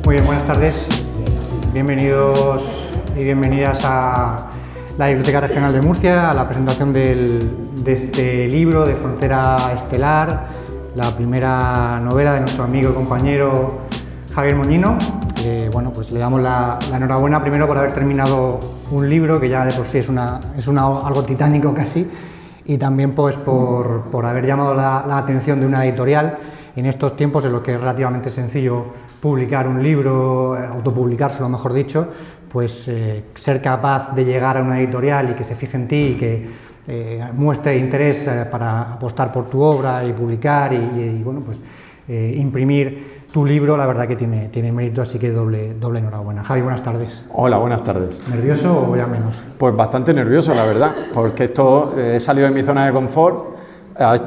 Muy bien, buenas tardes. Bienvenidos y bienvenidas a la Biblioteca Regional de Murcia, a la presentación de este libro de Frontera Estelar, la primera novela de nuestro amigo y compañero Javier Moñino. Bueno, pues le damos la enhorabuena primero por haber terminado un libro que ya de por sí es algo titánico casi, y también pues por haber llamado la atención de una editorial en estos tiempos en los que es relativamente sencillo publicar un libro, autopublicárselo mejor dicho, pues ser capaz de llegar a una editorial y que se fije en ti y que muestre interés para apostar por tu obra y publicar y bueno, pues imprimir tu libro, la verdad que tiene mérito, así que doble enhorabuena. Javi, buenas tardes. Hola, buenas tardes. ¿Nervioso o ya menos? Pues bastante nervioso, la verdad, porque esto he salido de mi zona de confort.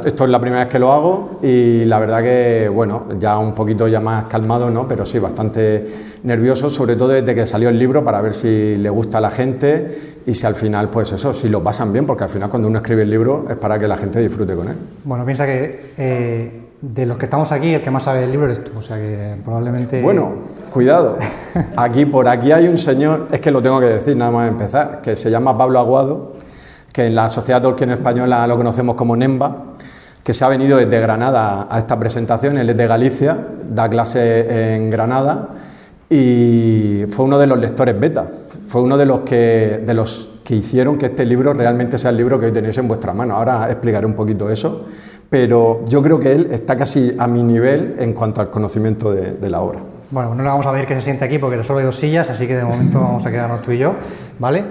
Esto es la primera vez que lo hago y la verdad que, bueno, ya un poquito ya más calmado, ¿no? Pero sí, bastante nervioso, sobre todo desde que salió el libro, para ver si le gusta a la gente y si al final, pues eso, si lo pasan bien, porque al final cuando uno escribe el libro es para que la gente disfrute con él. Bueno, piensa que de los que estamos aquí, el que más sabe del libro eres tú, o sea que probablemente... Bueno, cuidado, por aquí hay un señor, es que lo tengo que decir nada más empezar, que se llama Pablo Aguado, que en la Sociedad Tolkien Española lo conocemos como NEMBA, que se ha venido desde Granada a esta presentación. Él es de Galicia, da clase en Granada y fue uno de los lectores beta, fue uno de los que hicieron que este libro realmente sea el libro que hoy tenéis en vuestra mano. Ahora explicaré un poquito eso, pero yo creo que él está casi a mi nivel en cuanto al conocimiento de la obra. Bueno, no le vamos a pedir que se siente aquí porque solo hay 2 sillas, así que de momento vamos a quedarnos tú y yo, ¿vale?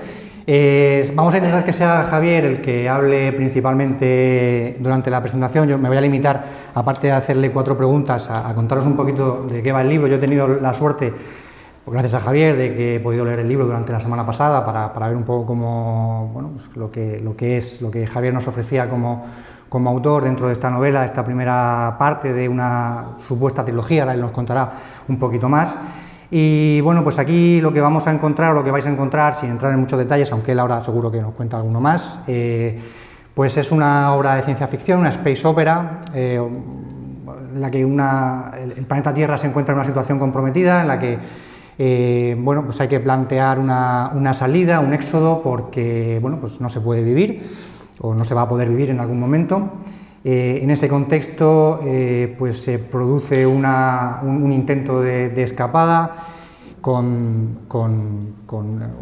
Vamos a intentar que sea Javier el que hable principalmente durante la presentación. Yo me voy a limitar, aparte de hacerle 4 preguntas, a contaros un poquito de qué va el libro. Yo he tenido la suerte, gracias a Javier, de que he podido leer el libro durante la semana pasada para ver un poco cómo, bueno, pues lo que Javier nos ofrecía como autor dentro de esta novela, esta primera parte de una supuesta trilogía. Ahora él nos contará un poquito más. Y bueno, pues aquí lo que vamos a encontrar, lo que vais a encontrar, sin entrar en muchos detalles, aunque él ahora seguro que nos cuenta alguno más, pues es una obra de ciencia ficción, una space opera, en la que el planeta Tierra se encuentra en una situación comprometida, en la que bueno, pues hay que plantear una salida, un éxodo, porque bueno, pues no se puede vivir o no se va a poder vivir en algún momento. En ese contexto pues se produce un intento de escapada con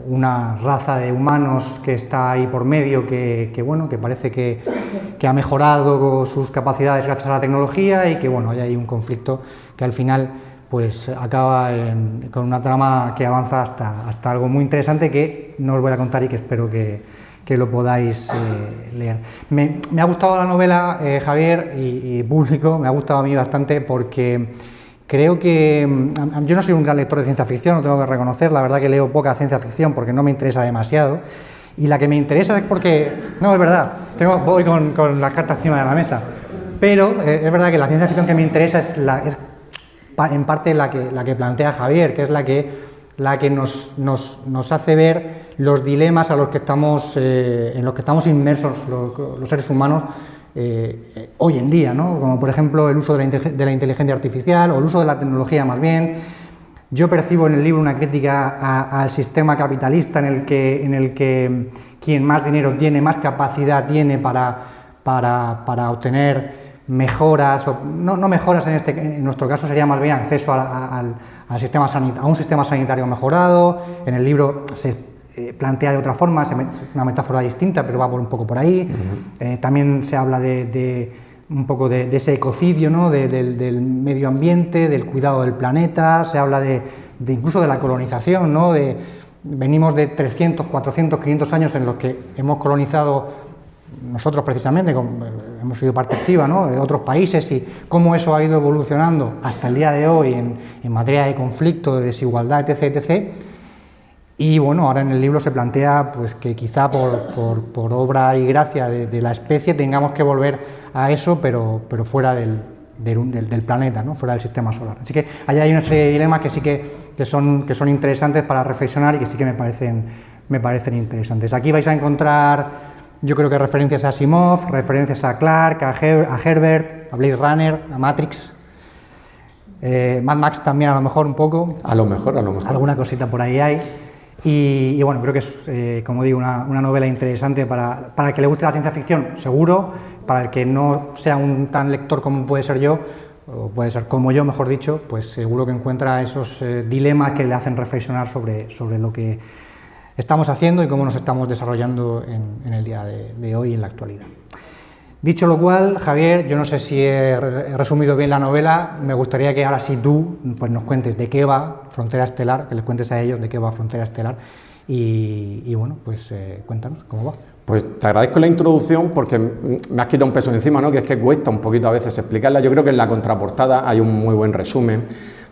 una raza de humanos que está ahí por medio, que parece que ha mejorado sus capacidades gracias a la tecnología, y que bueno, hay ahí un conflicto que al final pues acaba con una trama que avanza hasta algo muy interesante que no os voy a contar y que espero que lo podáis leer. Me ha gustado la novela, Javier, y público, me ha gustado a mí bastante porque creo que... Yo no soy un gran lector de ciencia ficción, lo tengo que reconocer, la verdad que leo poca ciencia ficción porque no me interesa demasiado, y la que me interesa es porque... No, es verdad, voy con las cartas encima de la mesa, pero es verdad que la ciencia ficción que me interesa es en parte la que plantea Javier, que es la que nos hace ver los dilemas en los que estamos inmersos los seres humanos hoy en día, ¿no? Como por ejemplo el uso de la inteligencia artificial o el uso de la tecnología más bien. Yo percibo en el libro una crítica al sistema capitalista en el que quien más dinero tiene, más capacidad tiene para obtener mejoras, o no mejoras en nuestro caso sería más bien acceso a un sistema sanitario mejorado. En el libro se plantea de otra forma, es una metáfora distinta, pero va un poco por ahí. También se habla un poco de ese ecocidio, ¿no? del medio ambiente, del cuidado del planeta, se habla incluso de la colonización, ¿no? Venimos de 300, 400, 500 años en los que hemos colonizado nosotros precisamente, hemos sido parte activa, ¿no? De otros países, y cómo eso ha ido evolucionando hasta el día de hoy en materia de conflicto, de desigualdad, etc. Y bueno, ahora en el libro se plantea pues que quizá por obra y gracia de la especie tengamos que volver a eso, pero fuera del planeta, ¿no? Fuera del sistema solar. Así que allá hay una serie de dilemas que sí que son interesantes para reflexionar y que sí que me parecen interesantes. Aquí vais a encontrar, yo creo que referencias a Asimov, referencias a Clarke, a Herbert, a Blade Runner, a Matrix. Mad Max también a lo mejor un poco. A lo mejor. Alguna cosita por ahí hay. Y bueno, creo que es, como digo, una novela interesante para el que le guste la ciencia ficción, seguro, para el que no sea un tan lector como puede ser yo, o puede ser como yo, mejor dicho, pues seguro que encuentra esos dilemas que le hacen reflexionar sobre lo que estamos haciendo y cómo nos estamos desarrollando en el día de hoy, en la actualidad. Dicho lo cual, Javier, yo no sé si he resumido bien la novela, me gustaría que ahora sí tú pues nos cuentes de qué va Frontera Estelar, que les cuentes a ellos de qué va Frontera Estelar y bueno, pues cuéntanos cómo va. Pues te agradezco la introducción porque me has quitado un peso encima, ¿no? Que es que cuesta un poquito a veces explicarla. Yo creo que en la contraportada hay un muy buen resumen.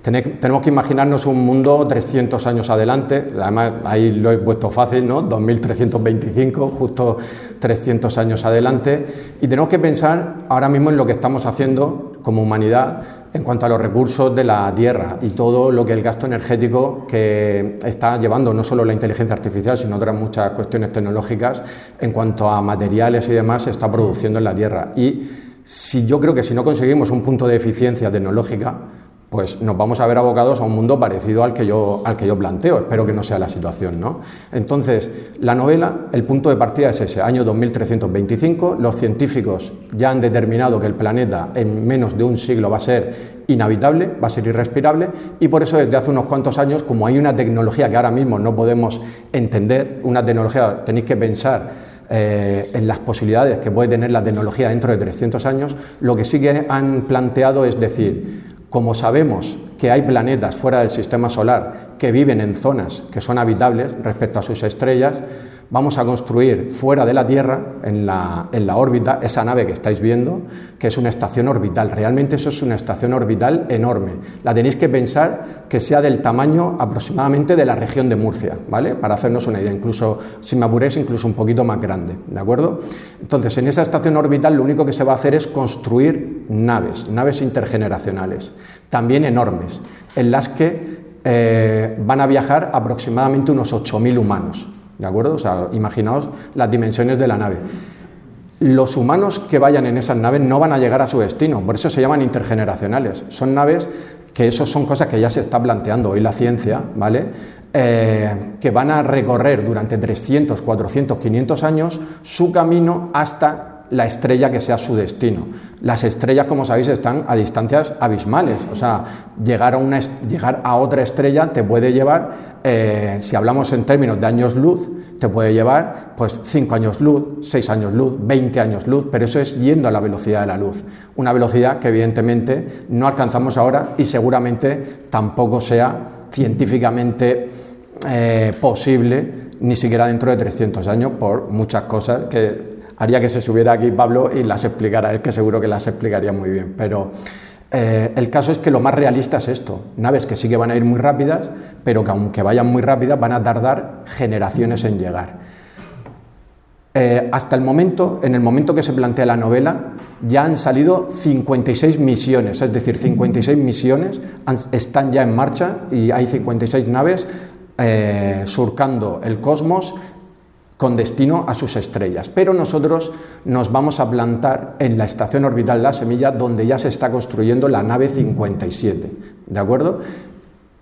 Tenemos que imaginarnos un mundo 300 años adelante, además ahí lo he puesto fácil, ¿no? 2325, justo 300 años adelante, y tenemos que pensar ahora mismo en lo que estamos haciendo como humanidad en cuanto a los recursos de la Tierra y todo lo que el gasto energético que está llevando no solo la inteligencia artificial, sino otras muchas cuestiones tecnológicas en cuanto a materiales y demás se está produciendo en la Tierra. Y yo creo que si no conseguimos un punto de eficiencia tecnológica, pues nos vamos a ver abocados a un mundo parecido al que yo planteo. Espero que no sea la situación, ¿no? Entonces, la novela, el punto de partida es ese, año 2325, los científicos ya han determinado que el planeta en menos de un siglo va a ser inhabitable, va a ser irrespirable, y por eso desde hace unos cuantos años, como hay una tecnología que ahora mismo no podemos entender, una tecnología, tenéis que pensar en las posibilidades que puede tener la tecnología dentro de 300 años, lo que sí que han planteado es decir, como sabemos que hay planetas fuera del sistema solar que viven en zonas que son habitables respecto a sus estrellas, vamos a construir fuera de la Tierra, en la órbita, esa nave que estáis viendo, que es una estación orbital. Realmente eso es una estación orbital enorme. La tenéis que pensar que sea del tamaño aproximadamente de la región de Murcia, ¿vale? Para hacernos una idea, incluso, si me apuréis, incluso un poquito más grande, ¿de acuerdo? Entonces, en esa estación orbital lo único que se va a hacer es construir naves intergeneracionales, también enormes, en las que van a viajar aproximadamente unos 8.000 humanos. ¿De acuerdo? O sea, imaginaos las dimensiones de la nave. Los humanos que vayan en esas naves no van a llegar a su destino, por eso se llaman intergeneracionales. Son naves que eso son cosas que ya se está planteando hoy la ciencia, ¿vale? Que van a recorrer durante 300, 400, 500 años su camino hasta la estrella que sea su destino. Las estrellas, como sabéis, están a distancias abismales, o sea, llegar a otra estrella te puede llevar, si hablamos en términos de años luz, te puede llevar pues 5 años luz, 6 años luz, 20 años luz, pero eso es yendo a la velocidad de la luz, una velocidad que evidentemente no alcanzamos ahora y seguramente tampoco sea científicamente posible, ni siquiera dentro de 300 años, por muchas cosas que haría que se subiera aquí Pablo y las explicara, él que seguro que las explicaría muy bien, pero el caso es que lo más realista es esto, naves que sí que van a ir muy rápidas, pero que aunque vayan muy rápidas van a tardar generaciones en llegar. Hasta el momento, en el momento que se plantea la novela, ya han salido 56 misiones, es decir, 56 misiones están ya en marcha y hay 56 naves surcando el cosmos con destino a sus estrellas, pero nosotros nos vamos a plantar en la estación orbital La Semilla, donde ya se está construyendo la nave 57, ¿de acuerdo?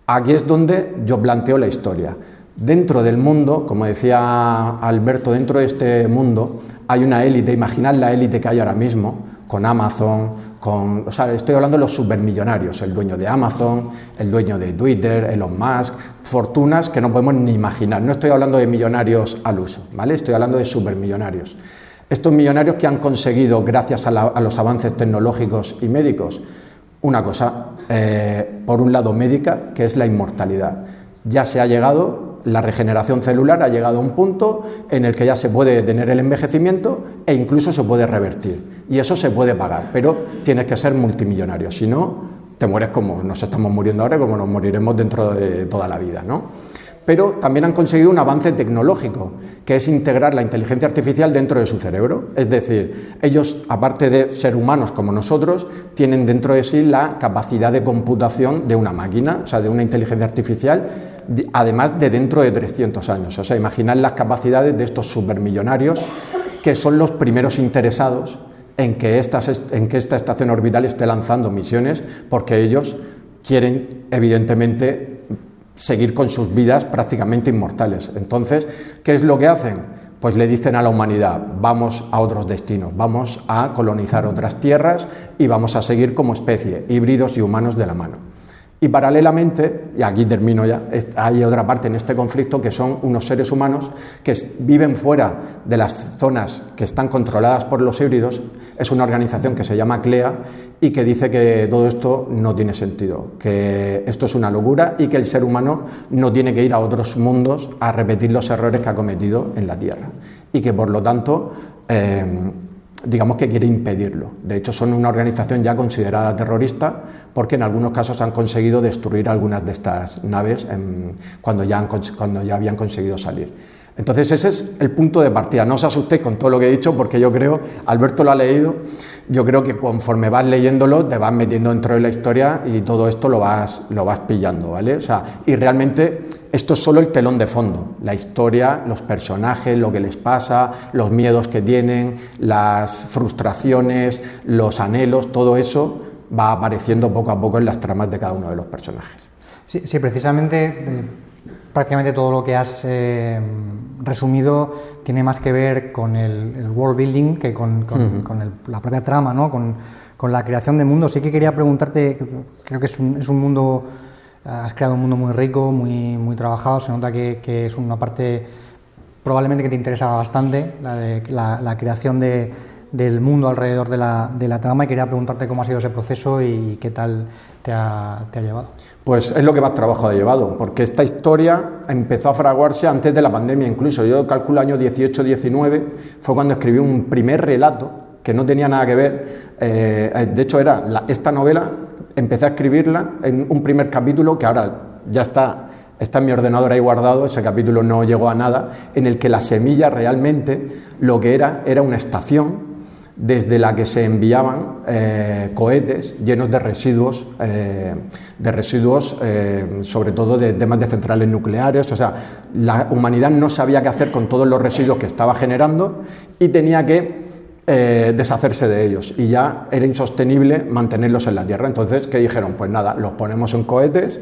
Aquí es donde yo planteo la historia. Dentro del mundo, como decía Alberto, dentro de este mundo hay una élite, imaginad la élite que hay ahora mismo, con Amazon, o sea, estoy hablando de los supermillonarios, el dueño de Amazon, el dueño de Twitter, Elon Musk, fortunas que no podemos ni imaginar. No estoy hablando de millonarios al uso, ¿vale? Estoy hablando de supermillonarios. Estos millonarios que han conseguido, gracias a los avances tecnológicos y médicos, una cosa, por un lado médica, que es la inmortalidad. Ya se ha llegado, la regeneración celular ha llegado a un punto en el que ya se puede detener el envejecimiento e incluso se puede revertir. Y eso se puede pagar, pero tienes que ser multimillonario, si no, te mueres como nos estamos muriendo ahora, como nos moriremos dentro de toda la vida, ¿no? Pero también han conseguido un avance tecnológico, que es integrar la inteligencia artificial dentro de su cerebro. Es decir, ellos, aparte de ser humanos como nosotros, tienen dentro de sí la capacidad de computación de una máquina, o sea, de una inteligencia artificial, además de dentro de 300 años. O sea, imaginad las capacidades de estos supermillonarios, que son los primeros interesados en que esta estación orbital esté lanzando misiones, porque ellos quieren evidentemente seguir con sus vidas prácticamente inmortales. Entonces, ¿qué es lo que hacen? Pues le dicen a la humanidad, vamos a otros destinos, vamos a colonizar otras tierras y vamos a seguir como especie, híbridos y humanos de la mano. Y paralelamente, y aquí termino ya, hay otra parte en este conflicto que son unos seres humanos que viven fuera de las zonas que están controladas por los híbridos. Es una organización que se llama CLEA y que dice que todo esto no tiene sentido, que esto es una locura y que el ser humano no tiene que ir a otros mundos a repetir los errores que ha cometido en la Tierra y que por lo tanto digamos que quiere impedirlo. De hecho, son una organización ya considerada terrorista porque en algunos casos han conseguido destruir algunas de estas naves cuando ya habían conseguido salir. Entonces ese es el punto de partida. No os asustéis con todo lo que he dicho porque yo creo, Alberto lo ha leído, yo creo que conforme vas leyéndolo te vas metiendo dentro de la historia y todo esto lo vas pillando, ¿vale? O sea, y realmente esto es solo el telón de fondo, la historia, los personajes, lo que les pasa, los miedos que tienen, las frustraciones, los anhelos, todo eso va apareciendo poco a poco en las tramas de cada uno de los personajes. Sí, precisamente prácticamente todo lo que has resumido tiene más que ver con el world building que con la propia trama, ¿no? Con la creación de mundos. Sí que quería preguntarte, creo que es un mundo, has creado un mundo muy rico, muy trabajado, se nota que es una parte probablemente que te interesa bastante, la creación del mundo alrededor de la trama, y quería preguntarte cómo ha sido ese proceso y qué tal te ha llevado. Pues es lo que más trabajo ha llevado, porque esta historia empezó a fraguarse antes de la pandemia incluso. Yo calculo año 18-19, fue cuando escribí un primer relato que no tenía nada que ver, de hecho era esta novela, empecé a escribirla en un primer capítulo que ahora ya está en mi ordenador ahí guardado, ese capítulo no llegó a nada, en el que la semilla realmente lo que era una estación desde la que se enviaban cohetes llenos de residuos, sobre todo de temas de centrales nucleares. O sea, la humanidad no sabía qué hacer con todos los residuos que estaba generando y tenía que deshacerse de ellos, y ya era insostenible mantenerlos en la Tierra. Entonces, ¿qué dijeron? Pues nada, los ponemos en cohetes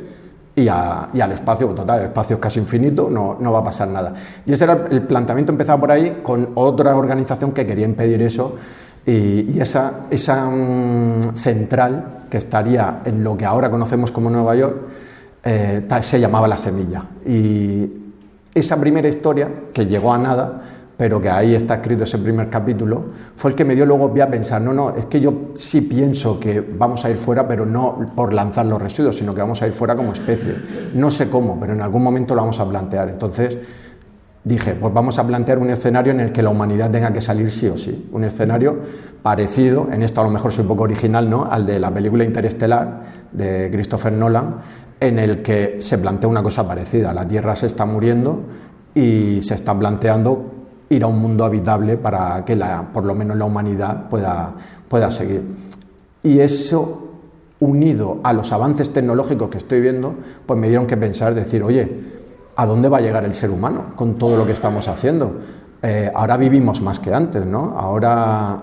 y al espacio, total, el espacio es casi infinito, no va a pasar nada. Y ese era el planteamiento, empezaba por ahí con otra organización que quería impedir eso, y esa central que estaría en lo que ahora conocemos como Nueva York se llamaba La Semilla. Y esa primera historia, que llegó a nada, pero que ahí está escrito ese primer capítulo, fue el que me dio luego a pensar, no, es que yo sí pienso que vamos a ir fuera, pero no por lanzar los residuos, sino que vamos a ir fuera como especie. No sé cómo, pero en algún momento lo vamos a plantear. Entonces dije, pues vamos a plantear un escenario en el que la humanidad tenga que salir sí o sí. Un escenario parecido, en esto a lo mejor soy un poco original, ¿no?, al de la película Interestelar de Christopher Nolan, en el que se plantea una cosa parecida. La Tierra se está muriendo y se está planteando ir a un mundo habitable para que por lo menos la humanidad pueda seguir. Y eso, unido a los avances tecnológicos que estoy viendo, pues me dieron que pensar, decir, oye, ¿a dónde va a llegar el ser humano con todo lo que estamos haciendo? Ahora vivimos más que antes, ¿no? Ahora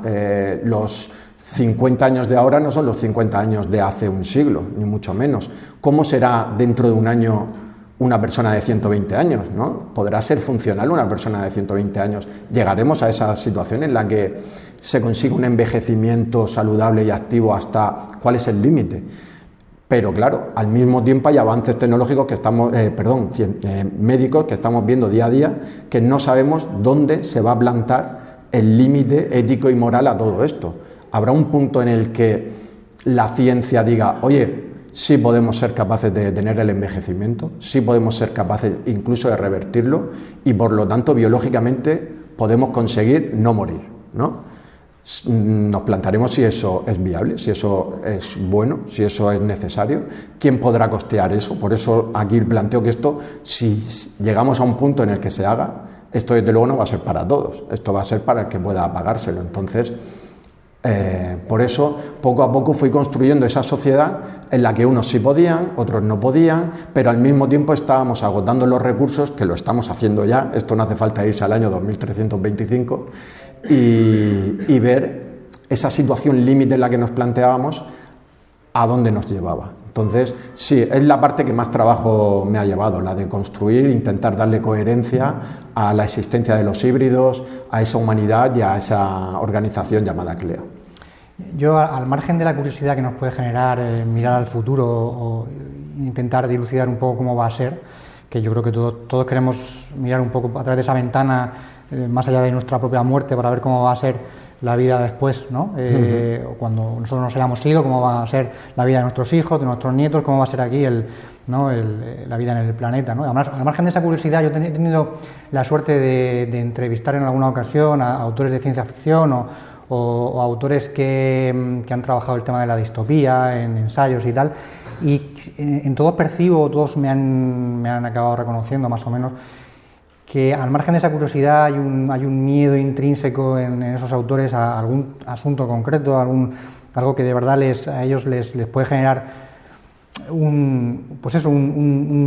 los 50 años de ahora no son los 50 años de hace un siglo, ni mucho menos. ¿Cómo será dentro de un año una persona de 120 años, ¿no? ¿Podrá ser funcional una persona de 120 años? ¿Llegaremos a esa situación en la que se consigue un envejecimiento saludable y activo hasta cuál es el límite? Pero claro, al mismo tiempo hay avances tecnológicos médicos que estamos viendo día a día, que no sabemos dónde se va a plantar el límite ético y moral a todo esto. Habrá un punto en el que la ciencia diga, oye, sí podemos ser capaces de detener el envejecimiento, sí podemos ser capaces incluso de revertirlo, y por lo tanto biológicamente podemos conseguir no morir, ¿no? Nos plantearemos si eso es viable, si eso es bueno, si eso es necesario, quién podrá costear eso. Por eso aquí planteo que esto, si llegamos a un punto en el que se haga, esto desde luego no va a ser para todos, esto va a ser para el que pueda pagárselo. Entonces, por eso poco a poco fui construyendo esa sociedad en la que unos sí podían, otros no podían, pero al mismo tiempo estábamos agotando los recursos, que lo estamos haciendo ya, esto no hace falta irse al año 2325, y ver esa situación límite en la que nos planteábamos a dónde nos llevaba. Entonces, sí, es la parte que más trabajo me ha llevado, la de construir, intentar darle coherencia a la existencia de los híbridos, a esa humanidad y a esa organización llamada CLEA. Yo, al margen de la curiosidad que nos puede generar mirar al futuro o intentar dilucidar un poco cómo va a ser, que yo creo que todos queremos mirar un poco a través de esa ventana, más allá de nuestra propia muerte, para ver cómo va a ser la vida después, ¿no? O cuando nosotros nos hayamos ido, cómo va a ser la vida de nuestros hijos, de nuestros nietos, cómo va a ser aquí la vida en el planeta, ¿no? Además, al margen de esa curiosidad, yo he tenido la suerte de entrevistar en alguna ocasión a autores de ciencia ficción o autores que han trabajado el tema de la distopía en ensayos y tal, y en todos percibo, todos me han acabado reconociendo más o menos que al margen de esa curiosidad hay un miedo intrínseco en esos autores a algún asunto concreto, algo que de verdad a ellos les puede generar un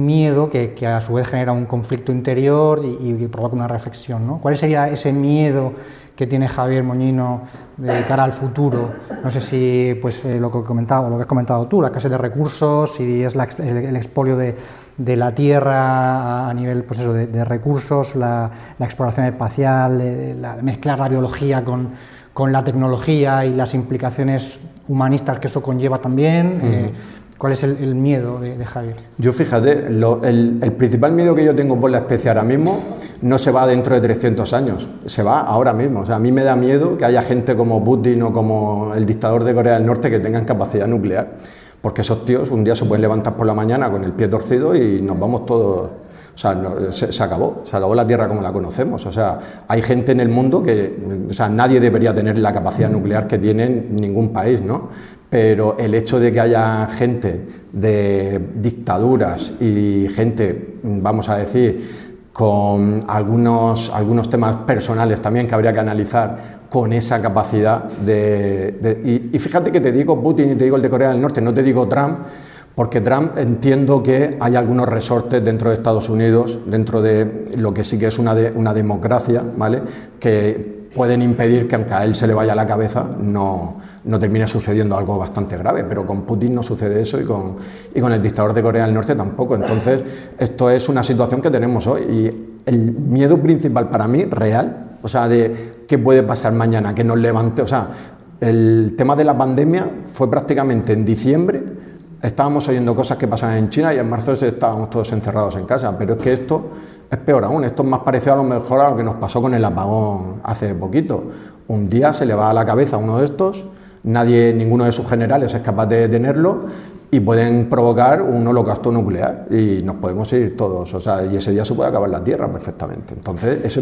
miedo que a su vez genera un conflicto interior y provoca una reflexión, ¿no? ¿Cuál sería ese miedo que tiene Javier Moñino de cara al futuro? No sé si lo que has comentado tú, la escasez de recursos, si es el expolio de la Tierra a nivel de recursos, la exploración espacial, mezclar la biología con la tecnología y las implicaciones humanistas que eso conlleva también. ¿Cuál es el miedo de Javier? Yo, fíjate, el principal miedo que yo tengo por la especie ahora mismo no se va dentro de 300 años, se va ahora mismo. O sea, a mí me da miedo que haya gente como Putin o como el dictador de Corea del Norte que tengan capacidad nuclear, porque esos tíos un día se pueden levantar por la mañana con el pie torcido y nos vamos todos. O sea, se acabó la Tierra como la conocemos. O sea, hay gente en el mundo nadie debería tener la capacidad nuclear que tiene ningún país, ¿no? Pero el hecho de que haya gente de dictaduras y gente, vamos a decir, con algunos temas personales también que habría que analizar con esa capacidad y fíjate que te digo Putin y te digo el de Corea del Norte, no te digo Trump, porque Trump entiendo que hay algunos resortes dentro de Estados Unidos, dentro de lo que sí que es una democracia, ¿vale?, que pueden impedir que aunque a él se le vaya la cabeza no termine sucediendo algo bastante grave, pero con Putin no sucede eso y con el dictador de Corea del Norte tampoco. Entonces esto es una situación que tenemos hoy y el miedo principal para mí, real, o sea, de qué puede pasar mañana, que nos levante, o sea, el tema de la pandemia fue prácticamente en diciembre. Estábamos oyendo cosas que pasaban en China y en marzo estábamos todos encerrados en casa, pero es que esto es peor aún, esto es más parecido a lo mejor a lo que nos pasó con el apagón hace poquito. Un día se le va a la cabeza a uno de estos, ninguno de sus generales es capaz de detenerlo y pueden provocar un holocausto nuclear y nos podemos ir todos, o sea, y ese día se puede acabar la Tierra perfectamente. Entonces,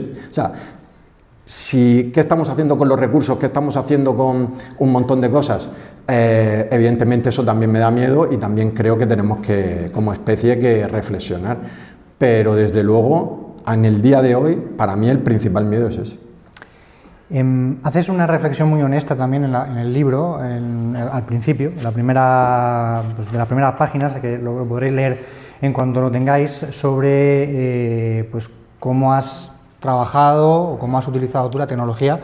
¿qué estamos haciendo con los recursos? ¿Qué estamos haciendo con un montón de cosas? Evidentemente eso también me da miedo y también creo que tenemos que, como especie, que reflexionar. Pero desde luego, en el día de hoy, para mí el principal miedo es ese. Haces una reflexión muy honesta también en el libro, al principio, de las primeras páginas, que lo podréis leer en cuanto lo tengáis, sobre cómo has trabajado o cómo has utilizado tú la tecnología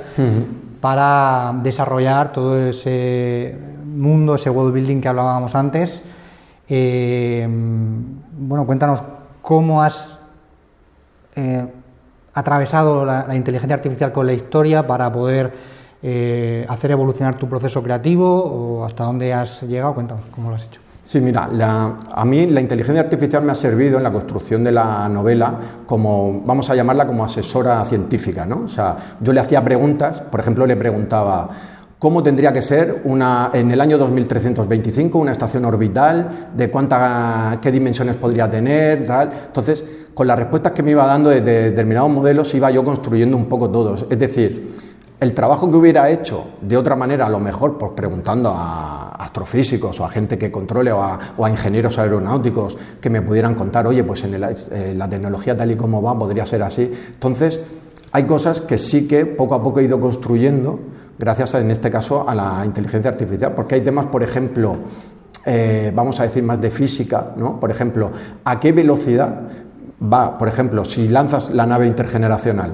para desarrollar todo ese mundo, ese world building que hablábamos antes. Cuéntanos cómo has atravesado la inteligencia artificial con la historia para poder hacer evolucionar tu proceso creativo o hasta dónde has llegado. Cuéntanos cómo lo has hecho. Sí, mira, a mí la inteligencia artificial me ha servido en la construcción de la novela como, vamos a llamarla como asesora científica, ¿no? O sea, yo le hacía preguntas, por ejemplo, le preguntaba cómo tendría que ser en el año 2325 una estación orbital, qué dimensiones podría tener, tal. Entonces, con las respuestas que me iba dando de determinados modelos iba yo construyendo un poco todos. Es decir, el trabajo que hubiera hecho de otra manera, a lo mejor pues preguntando a astrofísicos o a gente que controle o a ingenieros aeronáuticos que me pudieran contar, oye, pues la tecnología tal y como va podría ser así. Entonces, hay cosas que sí que poco a poco he ido construyendo gracias, en este caso, a la inteligencia artificial, porque hay temas, por ejemplo, vamos a decir más de física, ¿no? Por ejemplo, ¿a qué velocidad va, por ejemplo, si lanzas la nave intergeneracional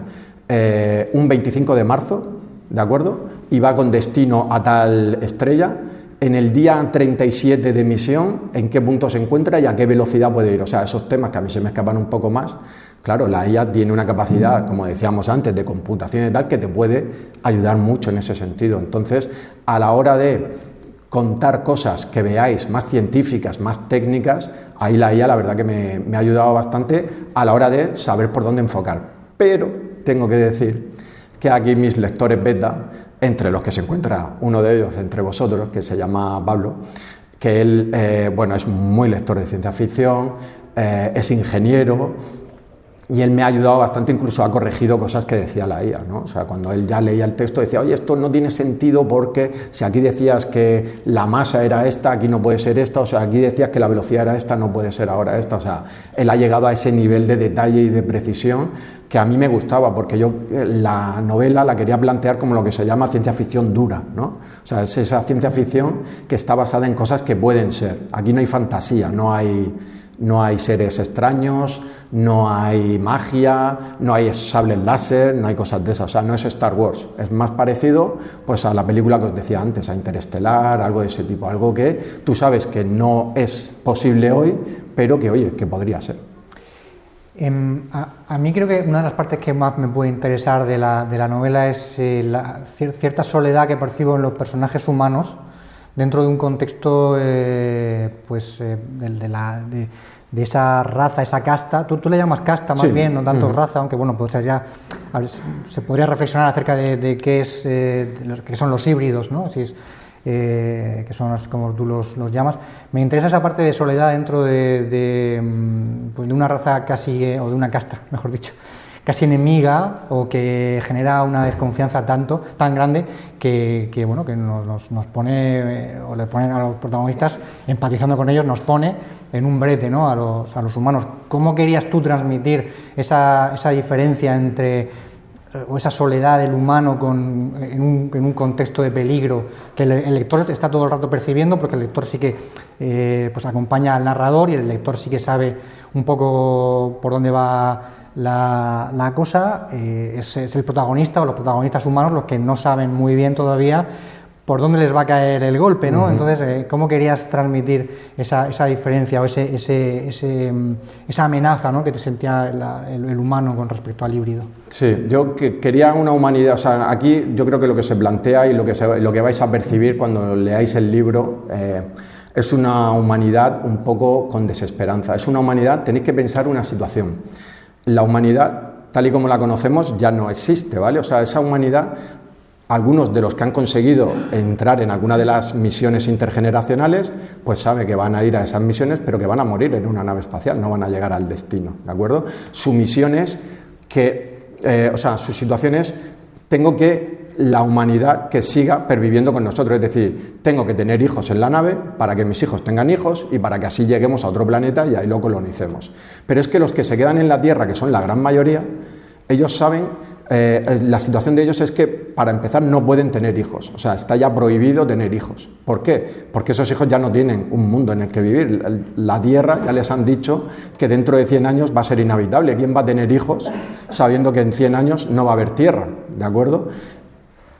un 25 de marzo, ¿de acuerdo?, y va con destino a tal estrella, en el día 37 de misión, en qué punto se encuentra y a qué velocidad puede ir. O sea, esos temas que a mí se me escapan un poco más. Claro, la IA tiene una capacidad, como decíamos antes, de computación y tal, que te puede ayudar mucho en ese sentido. Entonces, a la hora de contar cosas que veáis más científicas, más técnicas, ahí la IA la verdad que me ha ayudado bastante a la hora de saber por dónde enfocar. Pero tengo que decir que aquí mis lectores beta, entre los que se encuentra uno de ellos, entre vosotros, que se llama Pablo, que él, es muy lector de ciencia ficción, es ingeniero, y él me ha ayudado bastante, incluso ha corregido cosas que decía la IA, ¿no? O sea, cuando él ya leía el texto decía, oye, esto no tiene sentido porque si aquí decías que la masa era esta, aquí no puede ser esta, o sea, aquí decías que la velocidad era esta, no puede ser ahora esta, o sea, él ha llegado a ese nivel de detalle y de precisión que a mí me gustaba, porque yo la novela la quería plantear como lo que se llama ciencia ficción dura, ¿no? O sea, es esa ciencia ficción que está basada en cosas que pueden ser. Aquí no hay fantasía, no hay seres extraños, no hay magia, no hay sables láser, no hay cosas de esas, o sea, no es Star Wars, es más parecido pues a la película que os decía antes, a Interestelar, algo de ese tipo, algo que tú sabes que no es posible hoy, pero que, oye, que podría ser. A mí creo que una de las partes que más me puede interesar de la novela es cierta soledad que percibo en los personajes humanos dentro de un contexto de esa raza, esa casta. Tú le llamas casta más bien, no tanto raza, aunque bueno, pues ya se podría reflexionar acerca de qué son los híbridos, ¿no? Si es, que son como tú los llamas. Me interesa esa parte de soledad dentro de una raza casi, o de una casta, mejor dicho, casi enemiga, o que genera una desconfianza tan grande que nos pone, o le ponen a los protagonistas, empatizando con ellos, nos pone en un brete, ¿no? a los humanos. ¿Cómo querías tú transmitir esa diferencia entre o esa soledad del humano en un contexto de peligro que el lector está todo el rato percibiendo, porque el lector sí que acompaña al narrador y el lector sí que sabe un poco por dónde va la cosa? Es el protagonista o los protagonistas humanos los que no saben muy bien todavía por dónde les va a caer el golpe, ¿no? Entonces, ¿cómo querías transmitir esa diferencia o esa amenaza, ¿no?, que te sentía el humano con respecto al híbrido? Sí, yo quería una humanidad, o sea, aquí yo creo que lo que se plantea y lo que vais a percibir cuando leáis el libro es una humanidad un poco con desesperanza. Es una humanidad, tenéis que pensar una situación. La humanidad, tal y como la conocemos, ya no existe, ¿vale? O sea, esa humanidad, algunos de los que han conseguido entrar en alguna de las misiones intergeneracionales, pues sabe que van a ir a esas misiones, pero que van a morir en una nave espacial, no van a llegar al destino, ¿de acuerdo? Su misión es su situación es, tengo que la humanidad que siga perviviendo con nosotros, es decir, tengo que tener hijos en la nave para que mis hijos tengan hijos y para que así lleguemos a otro planeta y ahí lo colonicemos. Pero es que los que se quedan en la Tierra, que son la gran mayoría, ellos saben, la situación de ellos es que para empezar no pueden tener hijos, o sea, está ya prohibido tener hijos. ¿Por qué? Porque esos hijos ya no tienen un mundo en el que vivir. La Tierra, ya les han dicho que dentro de 100 años va a ser inhabitable. ¿Quién va a tener hijos sabiendo que en 100 años no va a haber tierra? ¿De acuerdo?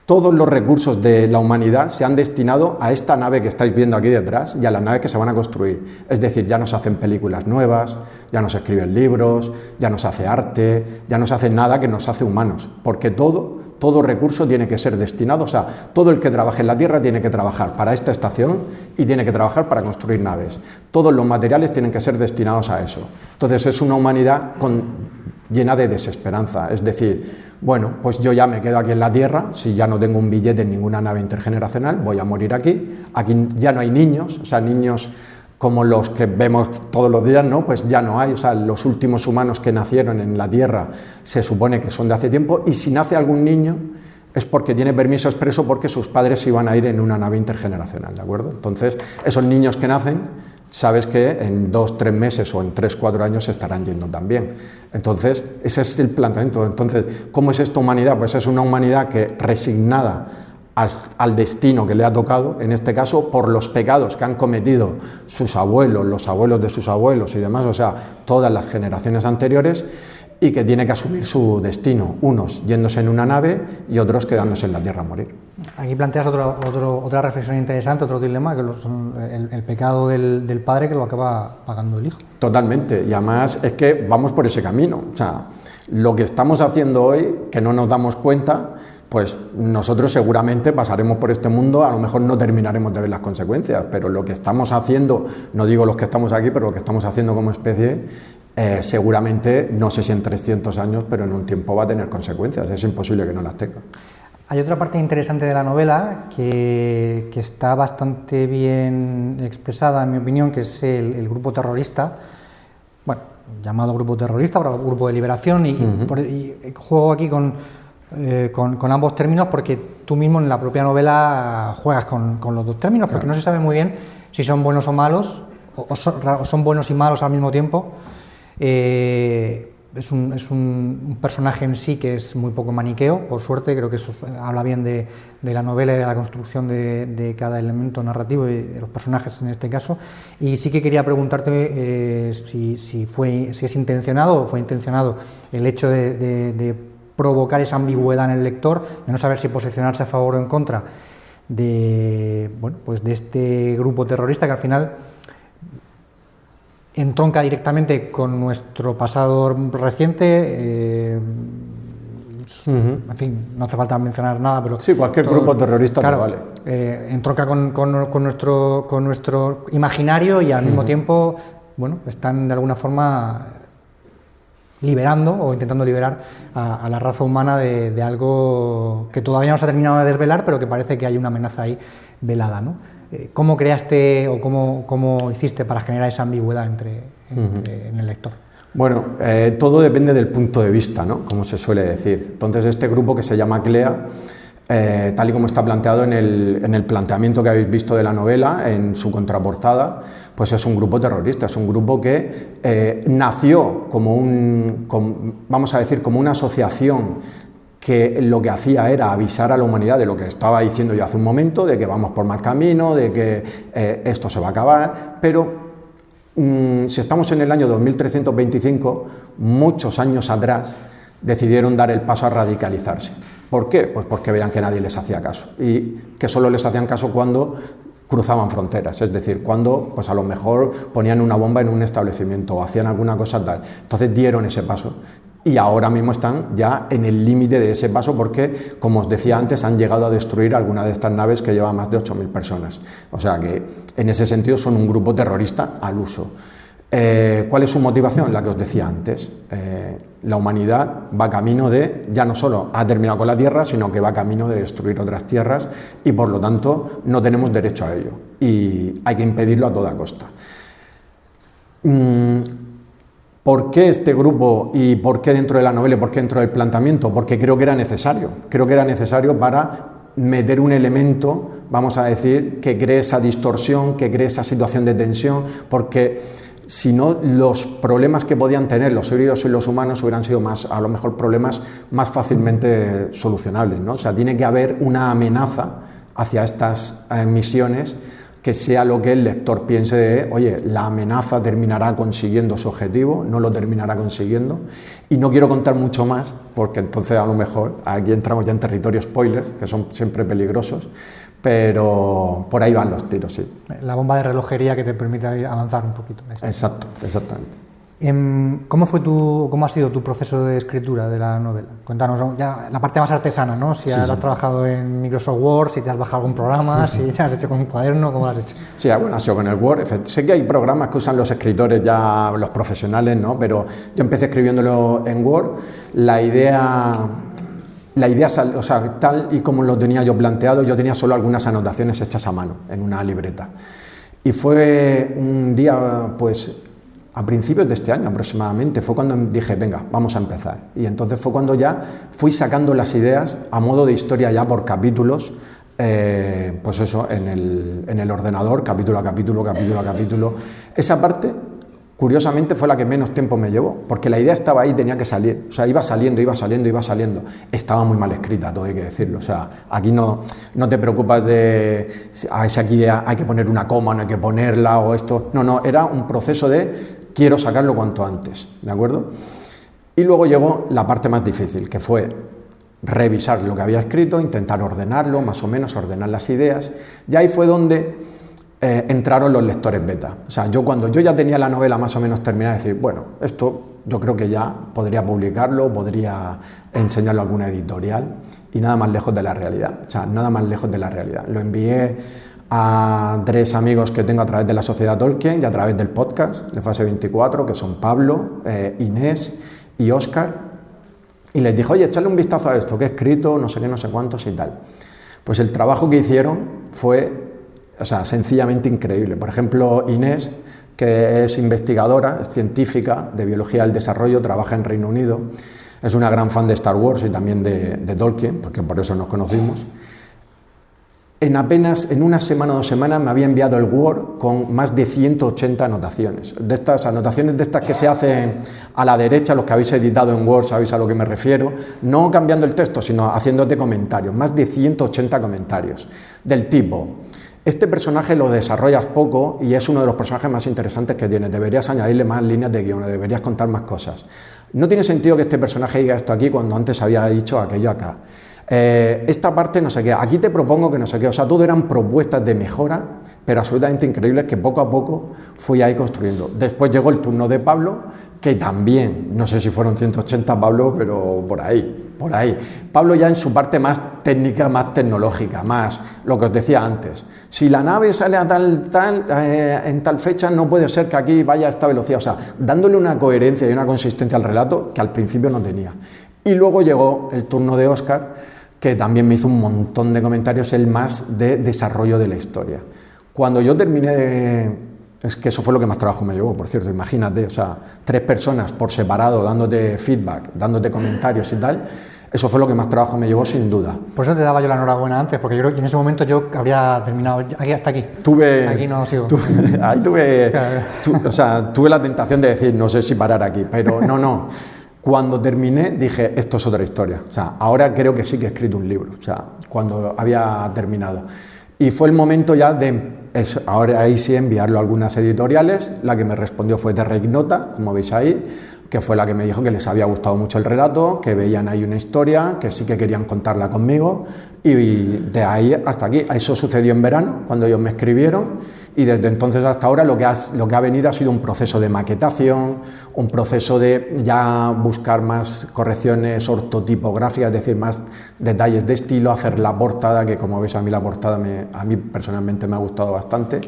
Todos los recursos de la humanidad se han destinado a esta nave que estáis viendo aquí detrás y a las naves que se van a construir. Es decir, ya no se hacen películas nuevas, ya no se escriben libros, ya no se hace arte, ya no se hace nada que nos hace humanos, porque todo recurso tiene que ser destinado, o sea, todo el que trabaje en la Tierra tiene que trabajar para esta estación y tiene que trabajar para construir naves. Todos los materiales tienen que ser destinados a eso. Entonces es una humanidad llena de desesperanza, es decir, bueno, pues yo ya me quedo aquí en la Tierra, si ya no tengo un billete en ninguna nave intergeneracional, voy a morir aquí ya no hay niños, o sea, niños como los que vemos todos los días, ¿no? Pues ya no hay, o sea, los últimos humanos que nacieron en la Tierra se supone que son de hace tiempo, y si nace algún niño es porque tiene permiso expreso porque sus padres iban a ir en una nave intergeneracional, ¿de acuerdo? Entonces, esos niños que nacen, sabes que en 2, 3 meses o en 3, 4 años se estarán yendo también. Entonces, ese es el planteamiento. Entonces, ¿cómo es esta humanidad? Pues es una humanidad que, resignada al destino que le ha tocado, en este caso, por los pecados que han cometido sus abuelos, los abuelos de sus abuelos y demás, o sea, todas las generaciones anteriores, y que tiene que asumir su destino, unos yéndose en una nave y otros quedándose en la Tierra a morir. Aquí planteas otra reflexión interesante, otro dilema, que son el pecado del padre que lo acaba pagando el hijo. Totalmente, y además es que vamos por ese camino, o sea, lo que estamos haciendo hoy, que no nos damos cuenta, pues nosotros seguramente pasaremos por este mundo, a lo mejor no terminaremos de ver las consecuencias, pero lo que estamos haciendo, no digo los que estamos aquí, pero lo que estamos haciendo como especie, seguramente, no sé si en 300 años, pero en un tiempo va a tener consecuencias, es imposible que no las tenga. Hay otra parte interesante de la novela que está bastante bien expresada, en mi opinión, que es el grupo terrorista, bueno, llamado grupo terrorista, ahora grupo de liberación, y juego aquí con ambos términos porque tú mismo en la propia novela juegas con los dos términos, porque no se sabe muy bien si son buenos o malos, o son buenos y malos al mismo tiempo. Es un personaje en sí que es muy poco maniqueo, por suerte, creo que eso habla bien de la novela y de la construcción de cada elemento narrativo y de los personajes en este caso. Y sí que quería preguntarte si es intencionado o fue intencionado el hecho de provocar esa ambigüedad en el lector, de no saber si posicionarse a favor o en contra de este grupo terrorista que al final entronca directamente con nuestro pasado reciente, en fin, no hace falta mencionar nada, pero... Sí, cualquier grupo terrorista, claro, vale. Entronca con nuestro imaginario y al mismo tiempo, bueno, están de alguna forma liberando o intentando liberar a la raza humana de algo que todavía no se ha terminado de desvelar, pero que parece que hay una amenaza ahí velada, ¿no? ¿Cómo creaste o cómo hiciste para generar esa ambigüedad en el lector? Bueno, todo depende del punto de vista, ¿no? Como se suele decir. Entonces, este grupo que se llama CLEA, tal y como está planteado en el planteamiento que habéis visto de la novela, en su contraportada, pues es un grupo terrorista, es un grupo que nació como vamos a decir, como una asociación que lo que hacía era avisar a la humanidad de lo que estaba diciendo yo hace un momento, de que vamos por mal camino, de que esto se va a acabar, pero si estamos en el año 2325, muchos años atrás decidieron dar el paso a radicalizarse. ¿Por qué? Pues porque veían que nadie les hacía caso y que solo les hacían caso cuando cruzaban fronteras, es decir, cuando pues a lo mejor ponían una bomba en un establecimiento o hacían alguna cosa tal. Entonces dieron ese paso y ahora mismo están ya en el límite de ese paso porque, como os decía antes, han llegado a destruir alguna de estas naves que lleva más de 8.000 personas. O sea que en ese sentido son un grupo terrorista al uso. ¿Cuál es su motivación? La que os decía antes. La humanidad va camino de, ya no solo ha terminado con la Tierra, sino que va camino de destruir otras tierras y por lo tanto no tenemos derecho a ello y hay que impedirlo a toda costa. ¿Por qué este grupo y por qué dentro de la novela y por qué dentro del planteamiento? Porque creo que era necesario para meter un elemento, vamos a decir, que cree esa distorsión, que cree esa situación de tensión, porque si no, los problemas que podían tener los híbridos y los humanos hubieran sido a lo mejor problemas más fácilmente solucionables, ¿no? O sea, tiene que haber una amenaza hacia estas misiones que sea lo que el lector piense de, oye, la amenaza terminará consiguiendo su objetivo, no lo terminará consiguiendo, y no quiero contar mucho más, porque entonces a lo mejor aquí entramos ya en territorio spoiler, que son siempre peligrosos, pero por ahí van los tiros, sí. La bomba de relojería que te permite avanzar un poquito. Exacto, exactamente. ¿Cómo ha sido tu proceso de escritura de la novela? Cuéntanos ya la parte más artesana, ¿no? Si has trabajado en Microsoft Word, si te has bajado algún programa, si te has hecho con un cuaderno, ¿cómo lo has hecho? Sí, bueno, ha sido con el Word. Sé que hay programas que usan los escritores ya, los profesionales, ¿no? Pero yo empecé escribiéndolo en Word. La idea, o sea, tal y como lo tenía yo planteado, yo tenía solo algunas anotaciones hechas a mano en una libreta. Y fue un día, pues, a principios de este año aproximadamente, fue cuando dije, venga, vamos a empezar. Y entonces fue cuando ya fui sacando las ideas a modo de historia ya por capítulos, pues eso, en el ordenador, capítulo a capítulo, capítulo a capítulo. Esa parte, curiosamente, fue la que menos tiempo me llevó, porque la idea estaba ahí, tenía que salir. O sea, iba saliendo. Estaba muy mal escrita, todo hay que decirlo. O sea, aquí no te preocupas de si aquí hay que poner una coma, no hay que ponerla o esto. No, era un proceso de quiero sacarlo cuanto antes, ¿de acuerdo? Y luego llegó la parte más difícil, que fue revisar lo que había escrito, intentar ordenarlo, más o menos ordenar las ideas, y ahí fue donde entraron los lectores beta. O sea, cuando yo ya tenía la novela más o menos terminada, decir, bueno, esto yo creo que ya podría publicarlo, podría enseñarlo a alguna editorial, y nada más lejos de la realidad. O sea, nada más lejos de la realidad. Lo envié a 3 amigos que tengo a través de la Sociedad Tolkien y a través del podcast de Fase 24, que son Pablo, Inés y Óscar, y les dije, oye, echarle un vistazo a esto que he escrito, no sé qué, no sé cuántos y tal. Pues el trabajo que hicieron fue, sencillamente increíble. Por ejemplo, Inés, que es investigadora, es científica de biología del desarrollo, trabaja en Reino Unido, es una gran fan de Star Wars y también de Tolkien, porque por eso nos conocimos. En una semana o 2 semanas me había enviado el Word con más de 180 anotaciones. De estas anotaciones que se hacen a la derecha, los que habéis editado en Word sabéis a lo que me refiero, no cambiando el texto, sino haciéndote comentarios, más de 180 comentarios, del tipo, este personaje lo desarrollas poco y es uno de los personajes más interesantes que tienes, deberías añadirle más líneas de guión, deberías contar más cosas. No tiene sentido que este personaje diga esto aquí cuando antes había dicho aquello acá. Esta parte no sé qué, aquí te propongo que no sé qué, o sea, todo eran propuestas de mejora, pero absolutamente increíbles que poco a poco fui ahí construyendo. Después llegó el turno de Pablo, que también, no sé si fueron 180 Pablo, pero por ahí. Pablo ya en su parte más técnica, más tecnológica, más lo que os decía antes. Si la nave sale a en tal fecha, no puede ser que aquí vaya a esta velocidad, o sea, dándole una coherencia y una consistencia al relato que al principio no tenía. Y luego llegó el turno de Óscar, que también me hizo un montón de comentarios, él más de desarrollo de la historia. Cuando yo terminé es que eso fue lo que más trabajo me llevó, por cierto, imagínate, o sea, 3 personas por separado dándote feedback, dándote comentarios y tal, eso fue lo que más trabajo me llevó sin duda. Por eso te daba yo la enhorabuena antes, porque yo creo que en ese momento yo habría terminado aquí hasta aquí. Aquí no sigo. Tuve la tentación de decir, no sé si parar aquí, pero no. Cuando terminé dije, esto es otra historia. O sea, ahora creo que sí que he escrito un libro. O sea, cuando había terminado. Y fue el momento ya ahora ahí sí enviarlo a algunas editoriales. La que me respondió fue Terra Ignota, como veis ahí, que fue la que me dijo que les había gustado mucho el relato, que veían ahí una historia, que sí que querían contarla conmigo. Y de ahí hasta aquí. Eso sucedió en verano, cuando ellos me escribieron. Y desde entonces hasta ahora lo que ha venido ha sido un proceso de maquetación, un proceso de ya buscar más correcciones ortotipográficas, es decir, más detalles de estilo, hacer la portada, que como veis a mí la portada a mí personalmente me ha gustado bastante,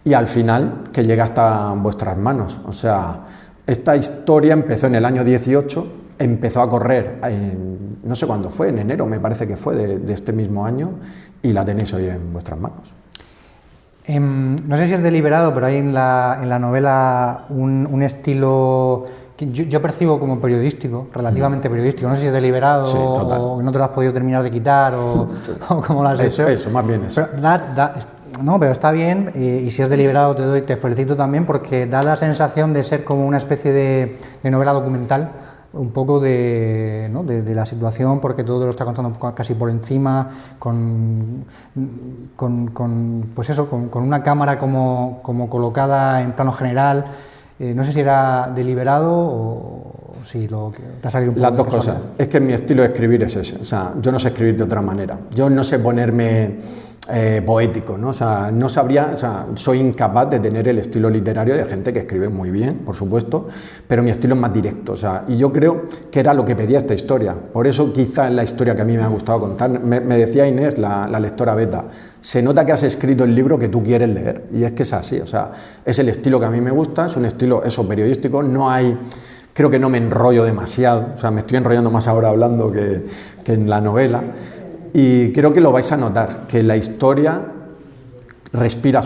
y al final que llega hasta vuestras manos. O sea, esta historia empezó en el año 18, empezó a correr, no sé cuándo fue, en enero me parece que fue de este mismo año, y la tenéis hoy en vuestras manos. No sé si es deliberado, pero hay en la novela un estilo que yo percibo como periodístico, relativamente periodístico. No sé si es deliberado, sí, o no te lo has podido terminar de quitar o cómo lo has hecho. Eso, más bien eso. Pero pero está bien, y si es deliberado te felicito también, porque da la sensación de ser como una especie de novela documental, un poco de la situación, porque todo lo está contando casi por encima, con una cámara como colocada en plano general. No sé si era deliberado o si te ha salido un poco. Las dos cosas. Es que mi estilo de escribir es ese. O sea, yo no sé escribir de otra manera. Yo no sé ponerme poético, ¿no? O sea, no sabría, o sea, soy incapaz de tener el estilo literario de gente que escribe muy bien, por supuesto, pero mi estilo es más directo, o sea, y yo creo que era lo que pedía esta historia. Por eso quizá es la historia que a mí me ha gustado contar. Me decía Inés, la lectora beta, se nota que has escrito el libro que tú quieres leer, y es que es así, o sea, es el estilo que a mí me gusta, es un estilo periodístico, creo que no me enrollo demasiado, o sea, me estoy enrollando más ahora hablando que en la novela. Y creo que lo vais a notar, que la historia respira,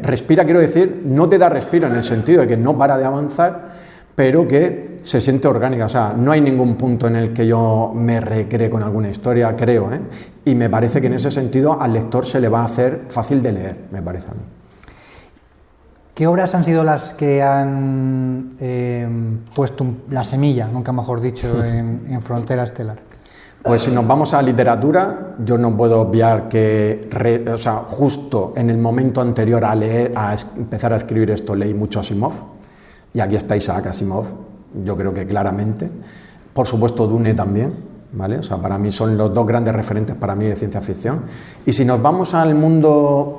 respira, quiero decir, no te da respiro en el sentido de que no para de avanzar, pero que se siente orgánica. O sea, no hay ningún punto en el que yo me recree con alguna historia, creo, y me parece que en ese sentido al lector se le va a hacer fácil de leer, me parece a mí. ¿Qué obras han sido las que han puesto la semilla, nunca mejor dicho, en Frontera Estelar? Pues si nos vamos a literatura, yo no puedo obviar que, justo en el momento anterior a empezar a escribir esto, leí mucho Asimov, y aquí está Isaac Asimov, yo creo que claramente. Por supuesto, Dune también, ¿vale? O sea, para mí son los dos grandes referentes para mí de ciencia ficción. Y si nos vamos al mundo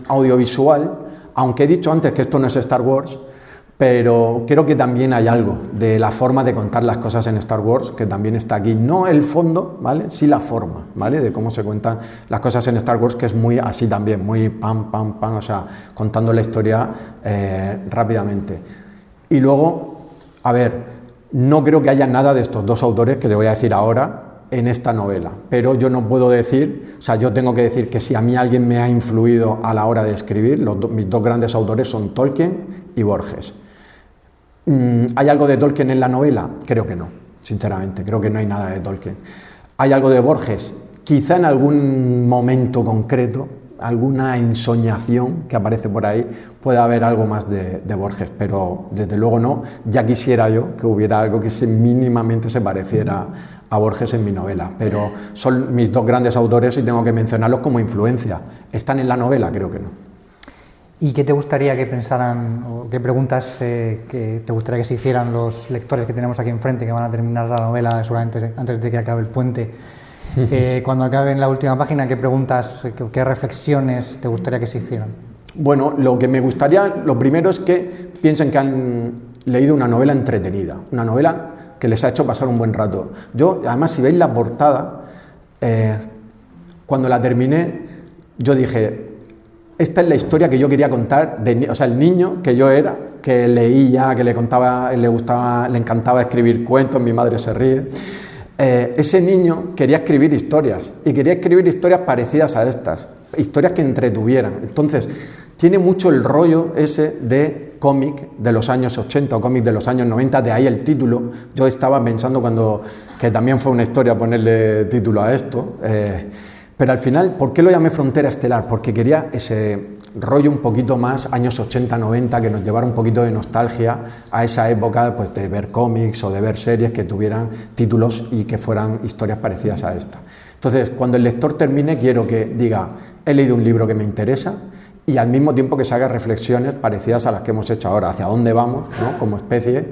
audiovisual, aunque he dicho antes que esto no es Star Wars, pero creo que también hay algo de la forma de contar las cosas en Star Wars que también está aquí. No el fondo, ¿vale? Sí la forma, ¿vale? De cómo se cuentan las cosas en Star Wars, que es muy así también, muy pam, pam, pam, o sea, contando la historia rápidamente. Y luego, a ver, no creo que haya nada de estos dos autores que te voy a decir ahora en esta novela, pero yo no puedo decir, o sea, yo tengo que decir que si a mí alguien me ha influido a la hora de escribir, mis dos grandes autores son Tolkien y Borges. ¿Hay algo de Tolkien en la novela? Creo que no, sinceramente, creo que no hay nada de Tolkien. ¿Hay algo de Borges? Quizá en algún momento concreto, alguna ensoñación que aparece por ahí, pueda haber algo más de Borges, pero desde luego no. Ya quisiera yo que hubiera algo que mínimamente se pareciera a Borges en mi novela, pero son mis dos grandes autores y tengo que mencionarlos como influencia. ¿Están en la novela? Creo que no. ¿Y qué te gustaría que pensaran, o qué preguntas que te gustaría que se hicieran los lectores que tenemos aquí enfrente, que van a terminar la novela seguramente antes de que acabe el puente? Cuando acabe en la última página, ¿qué preguntas, qué reflexiones te gustaría que se hicieran? Bueno, lo que me gustaría, lo primero es que piensen que han leído una novela entretenida, una novela que les ha hecho pasar un buen rato. Yo, además, si veis la portada, cuando la terminé, yo dije, esta es la historia que yo quería contar, o sea, el niño que yo era, que leía, que le contaba, le encantaba escribir cuentos, mi madre se ríe. Ese niño quería escribir historias, y quería escribir historias parecidas a estas, historias que entretuvieran. Entonces, tiene mucho el rollo ese de cómic de los años 80 o cómic de los años 90, de ahí el título. Yo estaba pensando que también fue una historia ponerle título a esto, pero al final, ¿por qué lo llamé Frontera Estelar? Porque quería ese rollo un poquito más años 80-90, que nos llevara un poquito de nostalgia a esa época, pues, de ver cómics o de ver series que tuvieran títulos y que fueran historias parecidas a esta. Entonces, cuando el lector termine, quiero que diga, he leído un libro que me interesa, y al mismo tiempo que se haga reflexiones parecidas a las que hemos hecho ahora, hacia dónde vamos, ¿no? Como especie,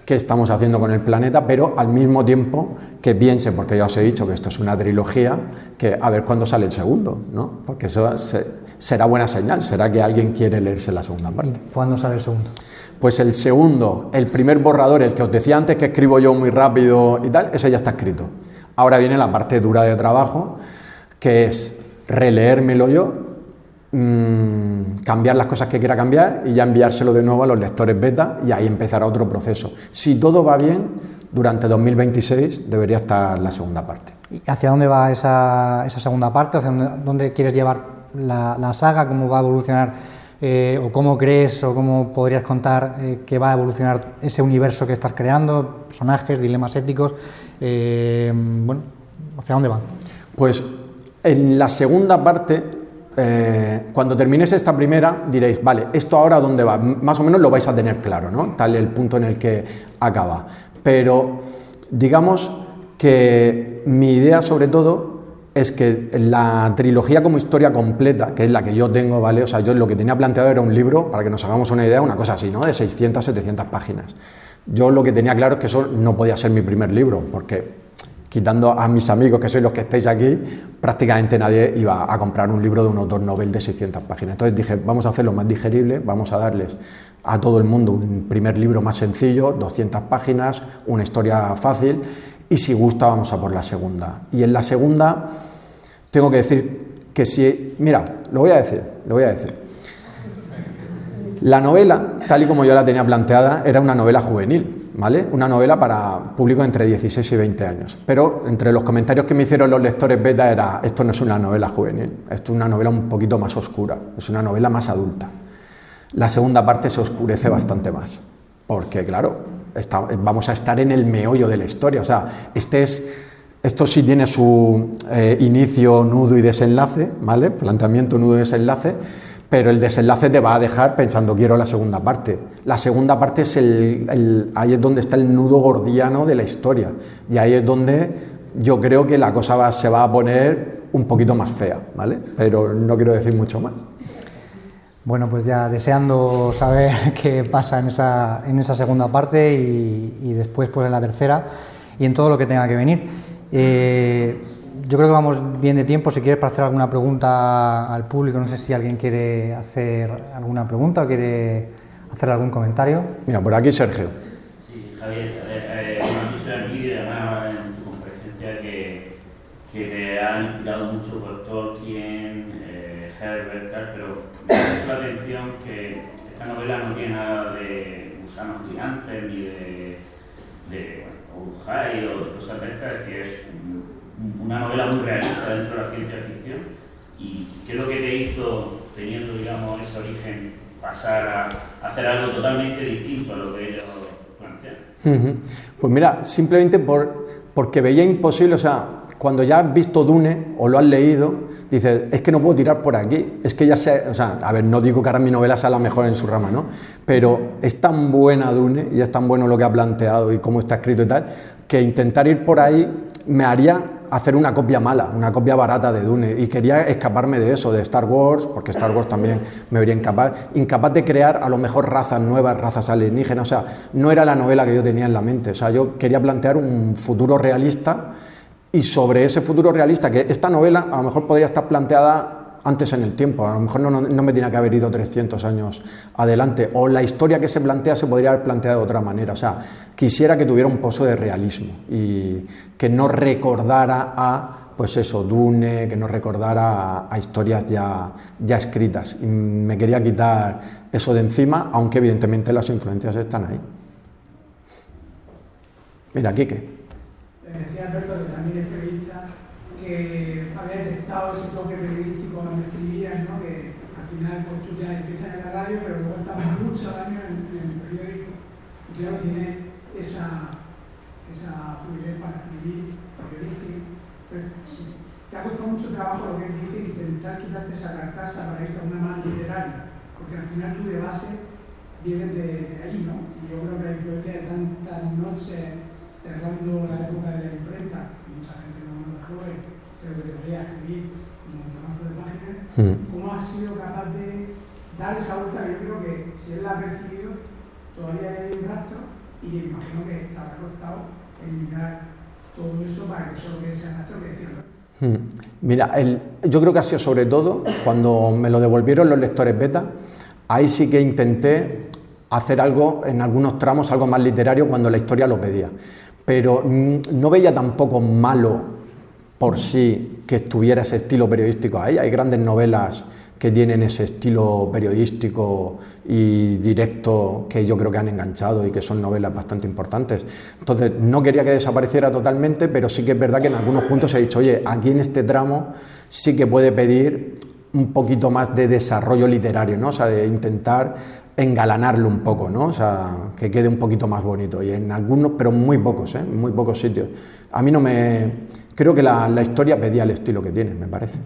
qué estamos haciendo con el planeta, pero al mismo tiempo que piense, porque ya os he dicho que esto es una trilogía, que a ver cuándo sale el segundo, ¿no? Porque eso será buena señal, será que alguien quiere leerse la segunda parte. ¿Y cuándo sale el segundo? Pues el segundo, el primer borrador, el que os decía antes que escribo yo muy rápido y tal, ese ya está escrito. Ahora viene la parte dura de trabajo, que es releérmelo yo, cambiar las cosas que quiera cambiar y ya enviárselo de nuevo a los lectores beta, y ahí empezará otro proceso. Si todo va bien, durante 2026 debería estar la segunda parte. ¿Y hacia dónde va esa segunda parte? ¿Hacia dónde quieres llevar la saga? ¿Cómo va a evolucionar? ¿O cómo crees o cómo podrías contar que va a evolucionar ese universo que estás creando? Personajes, dilemas éticos. Bueno, ¿hacia dónde van? Pues en la segunda parte, cuando terminéis esta primera, diréis, vale, ¿esto ahora dónde va? Más o menos lo vais a tener claro, ¿no? Tal el punto en el que acaba. Pero digamos que mi idea, sobre todo, es que la trilogía como historia completa, que es la que yo tengo, ¿vale? O sea, yo lo que tenía planteado era un libro, para que nos hagamos una idea, una cosa así, ¿no? De 600, 700 páginas. Yo lo que tenía claro es que eso no podía ser mi primer libro, porque quitando a mis amigos, que sois los que estáis aquí, prácticamente nadie iba a comprar un libro de un autor novel de 600 páginas. Entonces dije, vamos a hacerlo más digerible, vamos a darles a todo el mundo un primer libro más sencillo, 200 páginas, una historia fácil, y si gusta vamos a por la segunda. Y en la segunda tengo que decir que si... Mira, lo voy a decir. La novela, tal y como yo la tenía planteada, era una novela juvenil, ¿vale? Una novela para público entre 16 y 20 años. Pero entre los comentarios que me hicieron los lectores beta era, esto no es una novela juvenil, esto es una novela un poquito más oscura, es una novela más adulta. La segunda parte se oscurece bastante más, porque claro, vamos a estar en el meollo de la historia. O sea, esto sí tiene su inicio, nudo y desenlace, ¿vale? Planteamiento, nudo y desenlace, pero el desenlace te va a dejar pensando, quiero la segunda parte. La segunda parte es ahí es donde está el nudo gordiano de la historia, y ahí es donde yo creo que la cosa se va a poner un poquito más fea, ¿vale? Pero no quiero decir mucho más. Bueno, pues ya deseando saber qué pasa en esa segunda parte y después pues en la tercera y en todo lo que tenga que venir. Yo creo que vamos bien de tiempo. Si quieres para hacer alguna pregunta al público, no sé si alguien quiere hacer alguna pregunta o quiere hacer algún comentario. Mira, por aquí Sergio. Sí, Javier, has dicho en el vídeo y además en tu conferencia que te ha inspirado mucho por Tolkien, Herbert, pero me ha mucho la atención que esta novela no tiene nada de gusanos gigantes ni de Urujai o de cosas de estas, es decir, es una novela muy realista dentro de la ciencia ficción. ¿Y qué es lo que te hizo, teniendo, digamos, ese origen, pasar a hacer algo totalmente distinto a lo que ellos plantean? Pues mira, simplemente porque veía imposible, o sea, cuando ya has visto Dune o lo has leído, dices, es que no puedo tirar por aquí, es que ya sé, o sea, a ver, no digo que ahora mi novela sea la mejor en su rama, ¿no? Pero es tan buena Dune y es tan bueno lo que ha planteado y cómo está escrito y tal, que intentar ir por ahí me haría hacer una copia mala, una copia barata de Dune, y quería escaparme de eso, de Star Wars, porque Star Wars también me vería incapaz de crear a lo mejor razas nuevas, razas alienígenas, o sea, no era la novela que yo tenía en la mente, o sea, yo quería plantear un futuro realista, y sobre ese futuro realista, que esta novela a lo mejor podría estar planteada antes en el tiempo, a lo mejor no me tenía que haber ido 300 años adelante, o la historia que se plantea se podría haber planteado de otra manera, o sea, quisiera que tuviera un pozo de realismo y que no recordara a, pues eso, Dune, que no recordara a historias ya escritas, y me quería quitar eso de encima, aunque evidentemente las influencias están ahí. Mira, Quique. Decía Alberto, que también es periodista, que había detectado ese toque periodístico cuando escribías, ¿no? Que al final pues, tú ya empiezas en la radio, pero luego estás muchos años en el periódico y claro, tienes esa fluidez para escribir periodístico. Pero si te ha costado mucho trabajo lo que él dice, intentar quitarte esa carcasa para irte a una más literaria, porque al final tú de base vienes de ahí, ¿no? Y yo creo que la influencia de tantas noches cerrando la época de la imprenta, mucha gente no lo joven, pero que debería escribir un montonazo de páginas, ¿cómo has sido capaz de dar esa vuelta? Yo creo que si él la ha percibido, todavía hay un rastro y imagino que te habrá costado eliminar todo eso para que solo quede ese rastro que decirlo. Mira, yo creo que ha sido sobre todo cuando me lo devolvieron los lectores beta, ahí sí que intenté hacer algo, en algunos tramos, algo más literario cuando la historia lo pedía. Pero no veía tampoco malo por sí que estuviera ese estilo periodístico ahí. Hay grandes novelas que tienen ese estilo periodístico y directo que yo creo que han enganchado y que son novelas bastante importantes. Entonces, no quería que desapareciera totalmente, pero sí que es verdad que en algunos puntos he dicho, oye, aquí en este tramo sí que puede pedir un poquito más de desarrollo literario, ¿no? O sea, de intentar engalanarlo un poco, ¿no? O sea, que quede un poquito más bonito. Y en algunos, pero muy pocos, en muy pocos sitios. A mí no me... Creo que la historia pedía el estilo que tiene, me parece.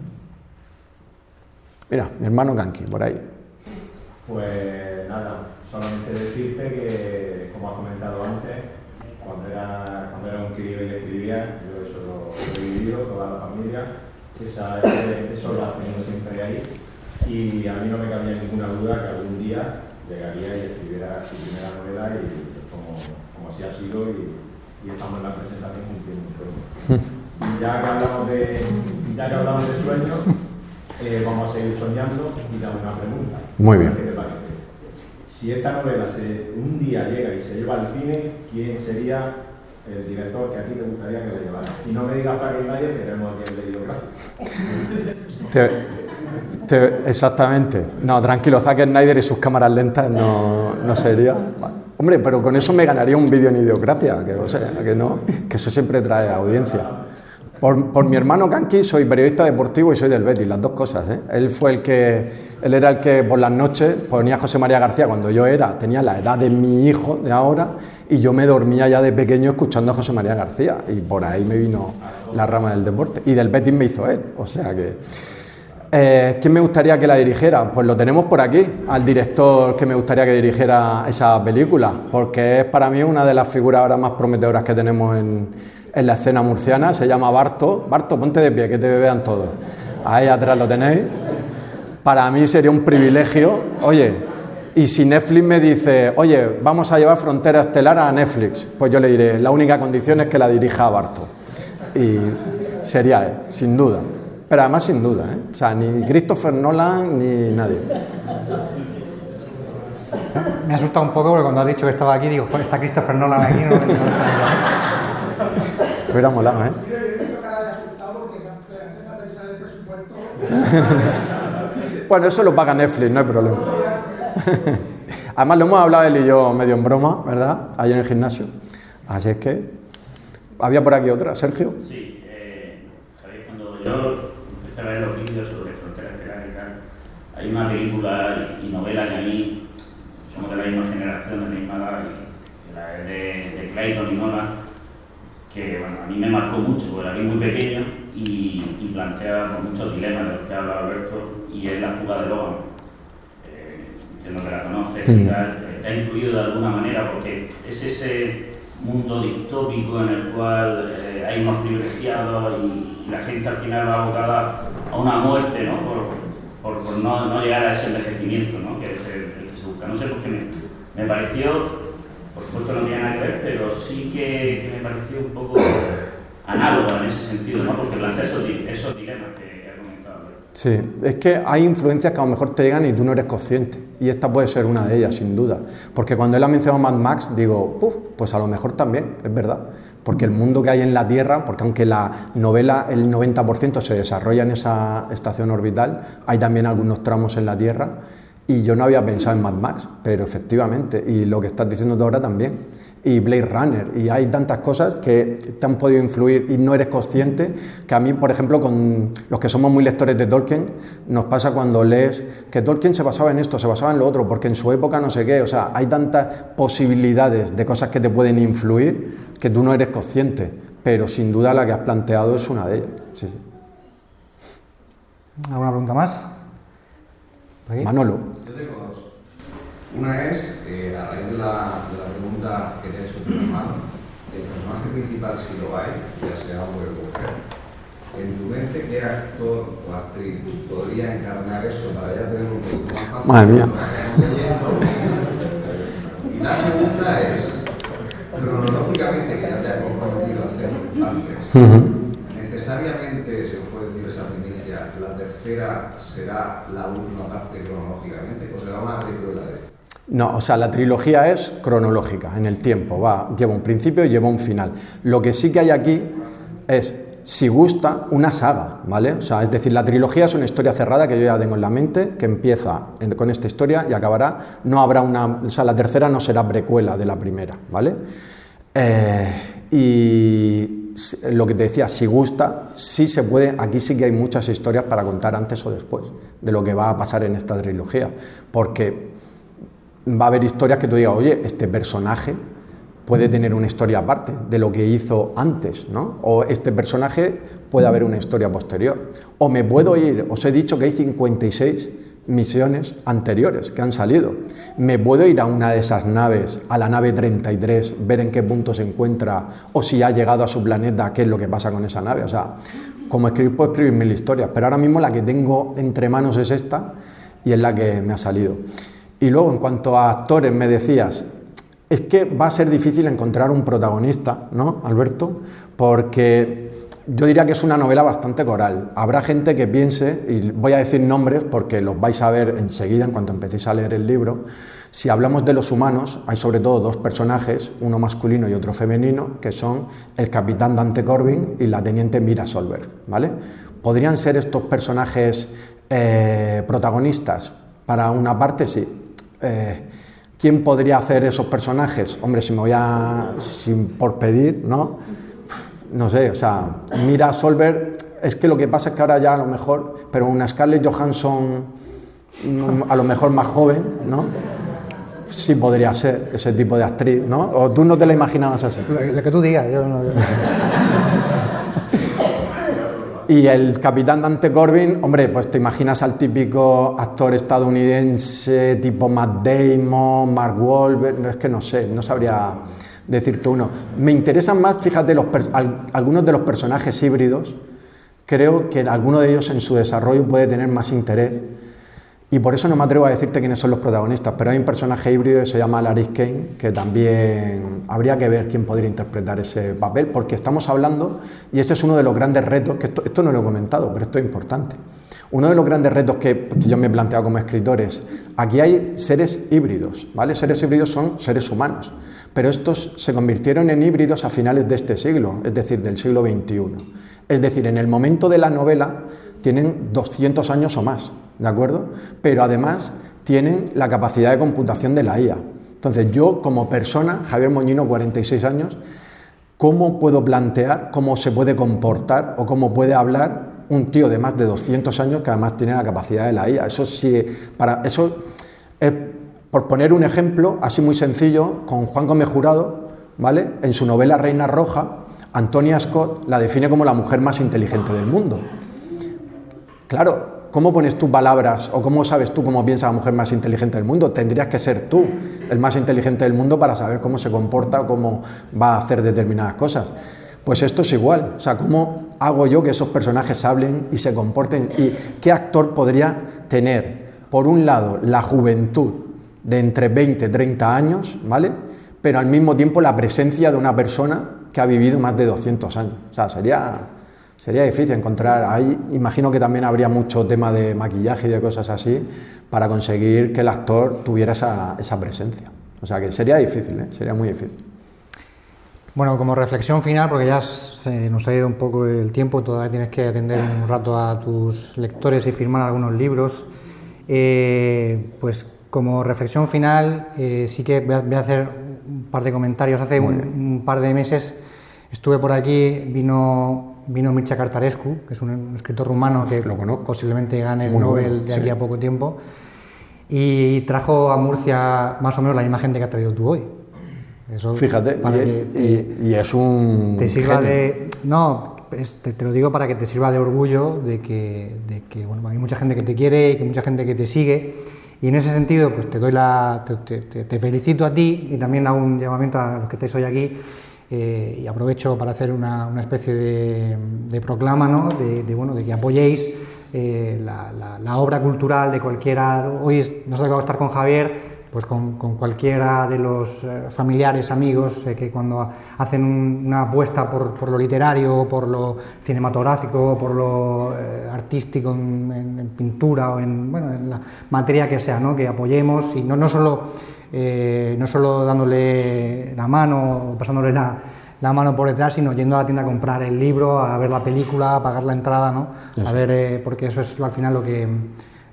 Mira, mi hermano Kanki, por ahí. Pues nada, solamente decirte que, como has comentado antes, cuando era un crío y le escribía, yo eso lo he vivido, toda la familia, eso lo has tenido siempre ahí. Y a mí no me cabía ninguna duda que algún día llegaría y escribiera su primera novela y como así ha sido y estamos en la presentación cumpliendo un sueño. Ya que hablamos de sueños, vamos a seguir soñando y te hago una pregunta. Muy bien. ¿Qué te parece? Si esta novela un día llega y se lleva al cine, ¿quién sería el director que a ti te gustaría que le llevara? Y no me digas Zack Snyder, que tenemos aquí el leído gráfico. Exactamente. No, tranquilo, Zack Snyder y sus cámaras lentas no sería. Hombre, pero con eso me ganaría un vídeo en Idiocracia, que eso siempre trae audiencia. Por mi hermano Kanki soy periodista deportivo y soy del Betis, las dos cosas, ¿eh? Él era el que por las noches ponía a José María García cuando yo tenía la edad de mi hijo de ahora y yo me dormía ya de pequeño escuchando a José María García y por ahí me vino la rama del deporte y del Betis me hizo él, o sea que... ¿Quién me gustaría que la dirigiera? Pues lo tenemos por aquí, al director que me gustaría que dirigiera esa película, porque es para mí una de las figuras ahora más prometedoras que tenemos en la escena murciana. Se llama Barto. Barto, ponte de pie, que te vean todos. Ahí atrás lo tenéis. para mí sería un privilegio, oye, y si Netflix me dice, oye, vamos a llevar Frontera Estelar a Netflix, pues yo le diré, la única condición es que la dirija a Barto. Y sería él, sin duda. Pero además sin duda, ¿eh? O sea, ni Christopher Nolan ni nadie. Me ha asustado un poco porque cuando has dicho que estaba aquí, digo, joder, está Christopher Nolan aquí. No, Hubiera molado, ¿eh? Yo he visto cara de asustado porque se empieza a pensar en el presupuesto. Bueno, eso lo paga Netflix, no hay problema. Además lo hemos hablado él y yo medio en broma, ¿verdad? Ayer en el gimnasio. Así es que... ¿Había por aquí otra, Sergio? Sí, Javier, cuando yo empecé a ver los vídeos sobre Frontera Estelar y tal, hay una película y novela que a mí, somos de la misma generación, de la misma edad, y la es de Clayton y Nolan, que bueno, a mí me marcó mucho, porque la vi muy pequeño y plantea muchos dilemas de los que habla Alberto, y es La fuga de Logan. Entiendo que la conoces y tal, te ha influido de alguna manera, porque es ese mundo distópico en el cual hay unos privilegiados y la gente al final va abocada a una muerte, ¿no? Por no llegar a ese envejecimiento, ¿no? Que es el que se busca. No sé por qué me pareció, por supuesto no tiene nada que ver, pero sí que me pareció un poco análogo en ese sentido, ¿no? Porque plantea esos dilemas que ha comentado. Sí, es que hay influencias que a lo mejor te llegan y tú no eres consciente. Y esta puede ser una de ellas, sin duda. Porque cuando él ha mencionado Mad Max, digo, pues a lo mejor también, es verdad. Porque el mundo que hay en la Tierra, porque aunque la novela, el 90% se desarrolla en esa estación orbital, hay también algunos tramos en la Tierra. Y yo no había pensado en Mad Max, pero efectivamente, y lo que estás diciendo tú ahora también. Y Blade Runner, y hay tantas cosas que te han podido influir y no eres consciente, que a mí, por ejemplo, con los que somos muy lectores de Tolkien, nos pasa cuando lees que Tolkien se basaba en esto, se basaba en lo otro, porque en su época no sé qué, o sea, hay tantas posibilidades de cosas que te pueden influir que tú no eres consciente, pero sin duda la que has planteado es una de ellas. Sí, sí. ¿Alguna pregunta más? Manolo. Yo tengo dos. Una es, a raíz de la pregunta que te he hecho tu hermano, el personaje principal, si lo hay, ya sea hombre o mujer, en tu mente, ¿qué actor o actriz podría encarnar eso para ya tener un poquito más fácil? Madre mía. Y la segunda es, cronológicamente, que ya te has comprometido a hacer antes, necesariamente, se nos puede decir esa primicia, la tercera será la última parte cronológicamente, o será una película de esto. No, o sea, la trilogía es cronológica, en el tiempo, lleva un principio y lleva un final. Lo que sí que hay aquí es, si gusta, una saga, ¿vale? O sea, es decir, la trilogía es una historia cerrada que yo ya tengo en la mente, que empieza con esta historia y acabará, no habrá o sea, la tercera no será precuela de la primera, ¿vale? Y lo que te decía, si gusta, sí se puede, aquí sí que hay muchas historias para contar antes o después de lo que va a pasar en esta trilogía, porque va a haber historias que tú digas, oye, este personaje puede tener una historia aparte de lo que hizo antes, ¿no? O este personaje puede haber una historia posterior. O me puedo ir, os he dicho que hay 56 misiones anteriores que han salido. Me puedo ir a una de esas naves, a la nave 33, ver en qué punto se encuentra o si ha llegado a su planeta, qué es lo que pasa con esa nave. O sea, como escribir, puedo escribir 1000 historias, pero ahora mismo la que tengo entre manos es esta y es la que me ha salido. Y luego, en cuanto a actores, me decías, es que va a ser difícil encontrar un protagonista, ¿no, Alberto? Porque yo diría que es una novela bastante coral. Habrá gente que piense, y voy a decir nombres porque los vais a ver enseguida en cuanto empecéis a leer el libro. Si hablamos de los humanos, hay sobre todo dos personajes, uno masculino y otro femenino, que son el capitán Dante Corbin y la teniente Mira Solberg, ¿vale? ¿Podrían ser estos personajes protagonistas? Para una parte, sí. ¿Quién podría hacer esos personajes? Hombre, si me voy por pedir, ¿no? No sé, o sea, Mira Solberg, es que lo que pasa es que ahora ya a lo mejor, pero una Scarlett Johansson a lo mejor más joven, ¿no? Sí podría ser ese tipo de actriz, ¿no? ¿O tú no te la imaginabas así? Lo que tú digas, yo no... Y el capitán Dante Corbin, hombre, pues te imaginas al típico actor estadounidense tipo Matt Damon, Mark Wahlberg, es que no sé, no sabría decirte uno. Me interesan más, fíjate, algunos de los personajes híbridos, creo que alguno de ellos en su desarrollo puede tener más interés Y por eso no me atrevo a decirte quiénes son los protagonistas, pero hay un personaje híbrido que se llama Alaris Kane, que también habría que ver quién podría interpretar ese papel, porque estamos hablando, y ese es uno de los grandes retos, que esto no lo he comentado, pero esto es importante. Uno de los grandes retos que yo me he planteado como escritor es, aquí hay seres híbridos, ¿vale? Seres híbridos son seres humanos, pero estos se convirtieron en híbridos a finales de este siglo, es decir, del siglo XXI. Es decir, en el momento de la novela tienen 200 años o más, ¿de acuerdo? Pero además tienen la capacidad de computación de la IA. Entonces yo como persona, Javier Moñino, 46 años, ¿cómo puedo plantear cómo se puede comportar o cómo puede hablar un tío de más de 200 años que además tiene la capacidad de la IA? Eso sí, eso es, por poner un ejemplo así muy sencillo, con Juan Gómez Jurado, ¿vale? En su novela Reina Roja, Antonia Scott la define como la mujer más inteligente del mundo. Claro, ¿cómo pones tú palabras o cómo sabes tú cómo piensa la mujer más inteligente del mundo? Tendrías que ser tú el más inteligente del mundo para saber cómo se comporta o cómo va a hacer determinadas cosas. Pues esto es igual, o sea, ¿cómo hago yo que esos personajes hablen y se comporten? ¿Y qué actor podría tener, por un lado, la juventud de entre 20 y 30 años, ¿vale? Pero al mismo tiempo la presencia de una persona que ha vivido más de 200 años. O sea, sería difícil encontrar. Ahí imagino que también habría mucho tema de maquillaje y de cosas así para conseguir que el actor tuviera esa presencia. O sea que sería difícil, sería muy difícil. Bueno, como reflexión final, porque ya se nos ha ido un poco el tiempo, todavía tienes que atender un rato a tus lectores y firmar algunos libros, pues como reflexión final sí que voy a hacer un par de comentarios. Hace un par de meses estuve por aquí, vino Mircea Cărtărescu, que es un escritor rumano que posiblemente gane el Nobel de aquí a poco tiempo, y trajo a Murcia más o menos la misma gente que has traído tú hoy. Eso, fíjate, y es un te sirva genio. te lo digo para que te sirva de orgullo de que bueno, hay mucha gente que te quiere y que mucha gente que te sigue, y en ese sentido pues te felicito a ti, y también hago un llamamiento a los que estáis hoy aquí, y aprovecho para hacer una especie de proclama, ¿no? de que apoyéis la obra cultural de cualquiera. Hoy nos ha tocado estar con Javier, pues con cualquiera de los familiares, amigos, que cuando hacen una apuesta por lo literario, por lo cinematográfico, por lo artístico en pintura o en la materia que sea, ¿no? Que apoyemos, y no solo dándole la mano o pasándole la mano por detrás, sino yendo a la tienda a comprar el libro, a ver la película, a pagar la entrada, ¿no? A ver, porque eso es al final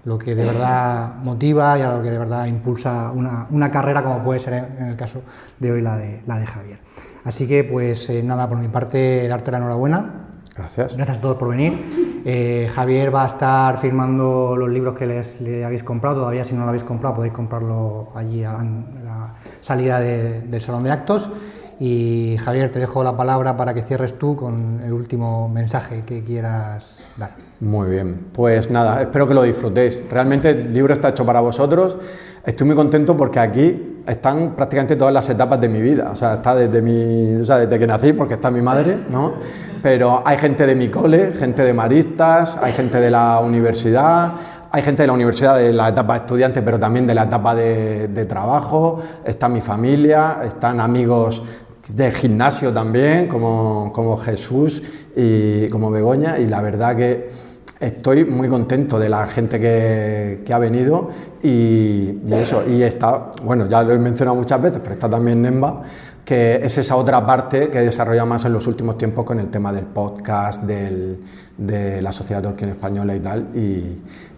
lo que de verdad motiva y a lo que de verdad impulsa una carrera, como puede ser en el caso de hoy la de Javier. Así que pues nada, por mi parte darte la enhorabuena. Gracias. Gracias a todos por venir. Javier va a estar firmando los libros que le habéis comprado. Todavía, si no lo habéis comprado, podéis comprarlo allí a la salida del salón de actos. Y Javier, te dejo la palabra para que cierres tú con el último mensaje que quieras dar. Muy bien, pues nada, espero que lo disfrutéis. Realmente el libro está hecho para vosotros. Estoy muy contento porque aquí están prácticamente todas las etapas de mi vida. O sea, está desde que nací, porque está mi madre, ¿no? Pero hay gente de mi cole, gente de maristas, hay gente de la universidad, hay gente de la universidad de la etapa de estudiante, pero también de la etapa de trabajo. Está mi familia, están amigos del gimnasio también, como Jesús y como Begoña, y la verdad que estoy muy contento de la gente que ha venido y eso, y está, bueno, ya lo he mencionado muchas veces, pero está también Nemba, que es esa otra parte que he desarrollado más en los últimos tiempos con el tema del podcast, de la Sociedad Tolkien Española y tal,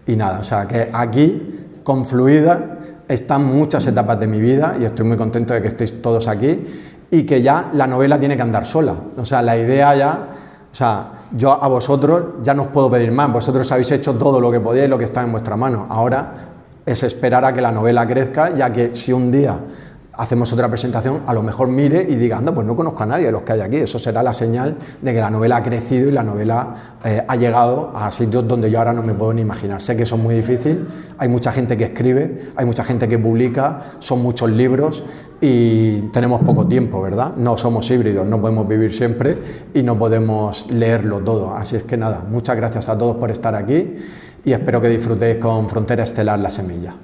y nada, o sea, que aquí, confluida, están muchas etapas de mi vida y estoy muy contento de que estéis todos aquí y que ya la novela tiene que andar sola, o sea, la idea ya, o sea, yo a vosotros ya no os puedo pedir más, vosotros habéis hecho todo lo que podíais, lo que está en vuestra mano, ahora es esperar a que la novela crezca, ya que si un día hacemos otra presentación, a lo mejor mire y diga, anda, pues no conozco a nadie de los que hay aquí. Eso será la señal de que la novela ha crecido y la novela ha llegado a sitios donde yo ahora no me puedo ni imaginar. Sé que eso es muy difícil, hay mucha gente que escribe, hay mucha gente que publica, son muchos libros y tenemos poco tiempo, ¿verdad? No somos híbridos, no podemos vivir siempre y no podemos leerlo todo. Así es que nada, muchas gracias a todos por estar aquí y espero que disfrutéis con Frontera Estelar La Semilla.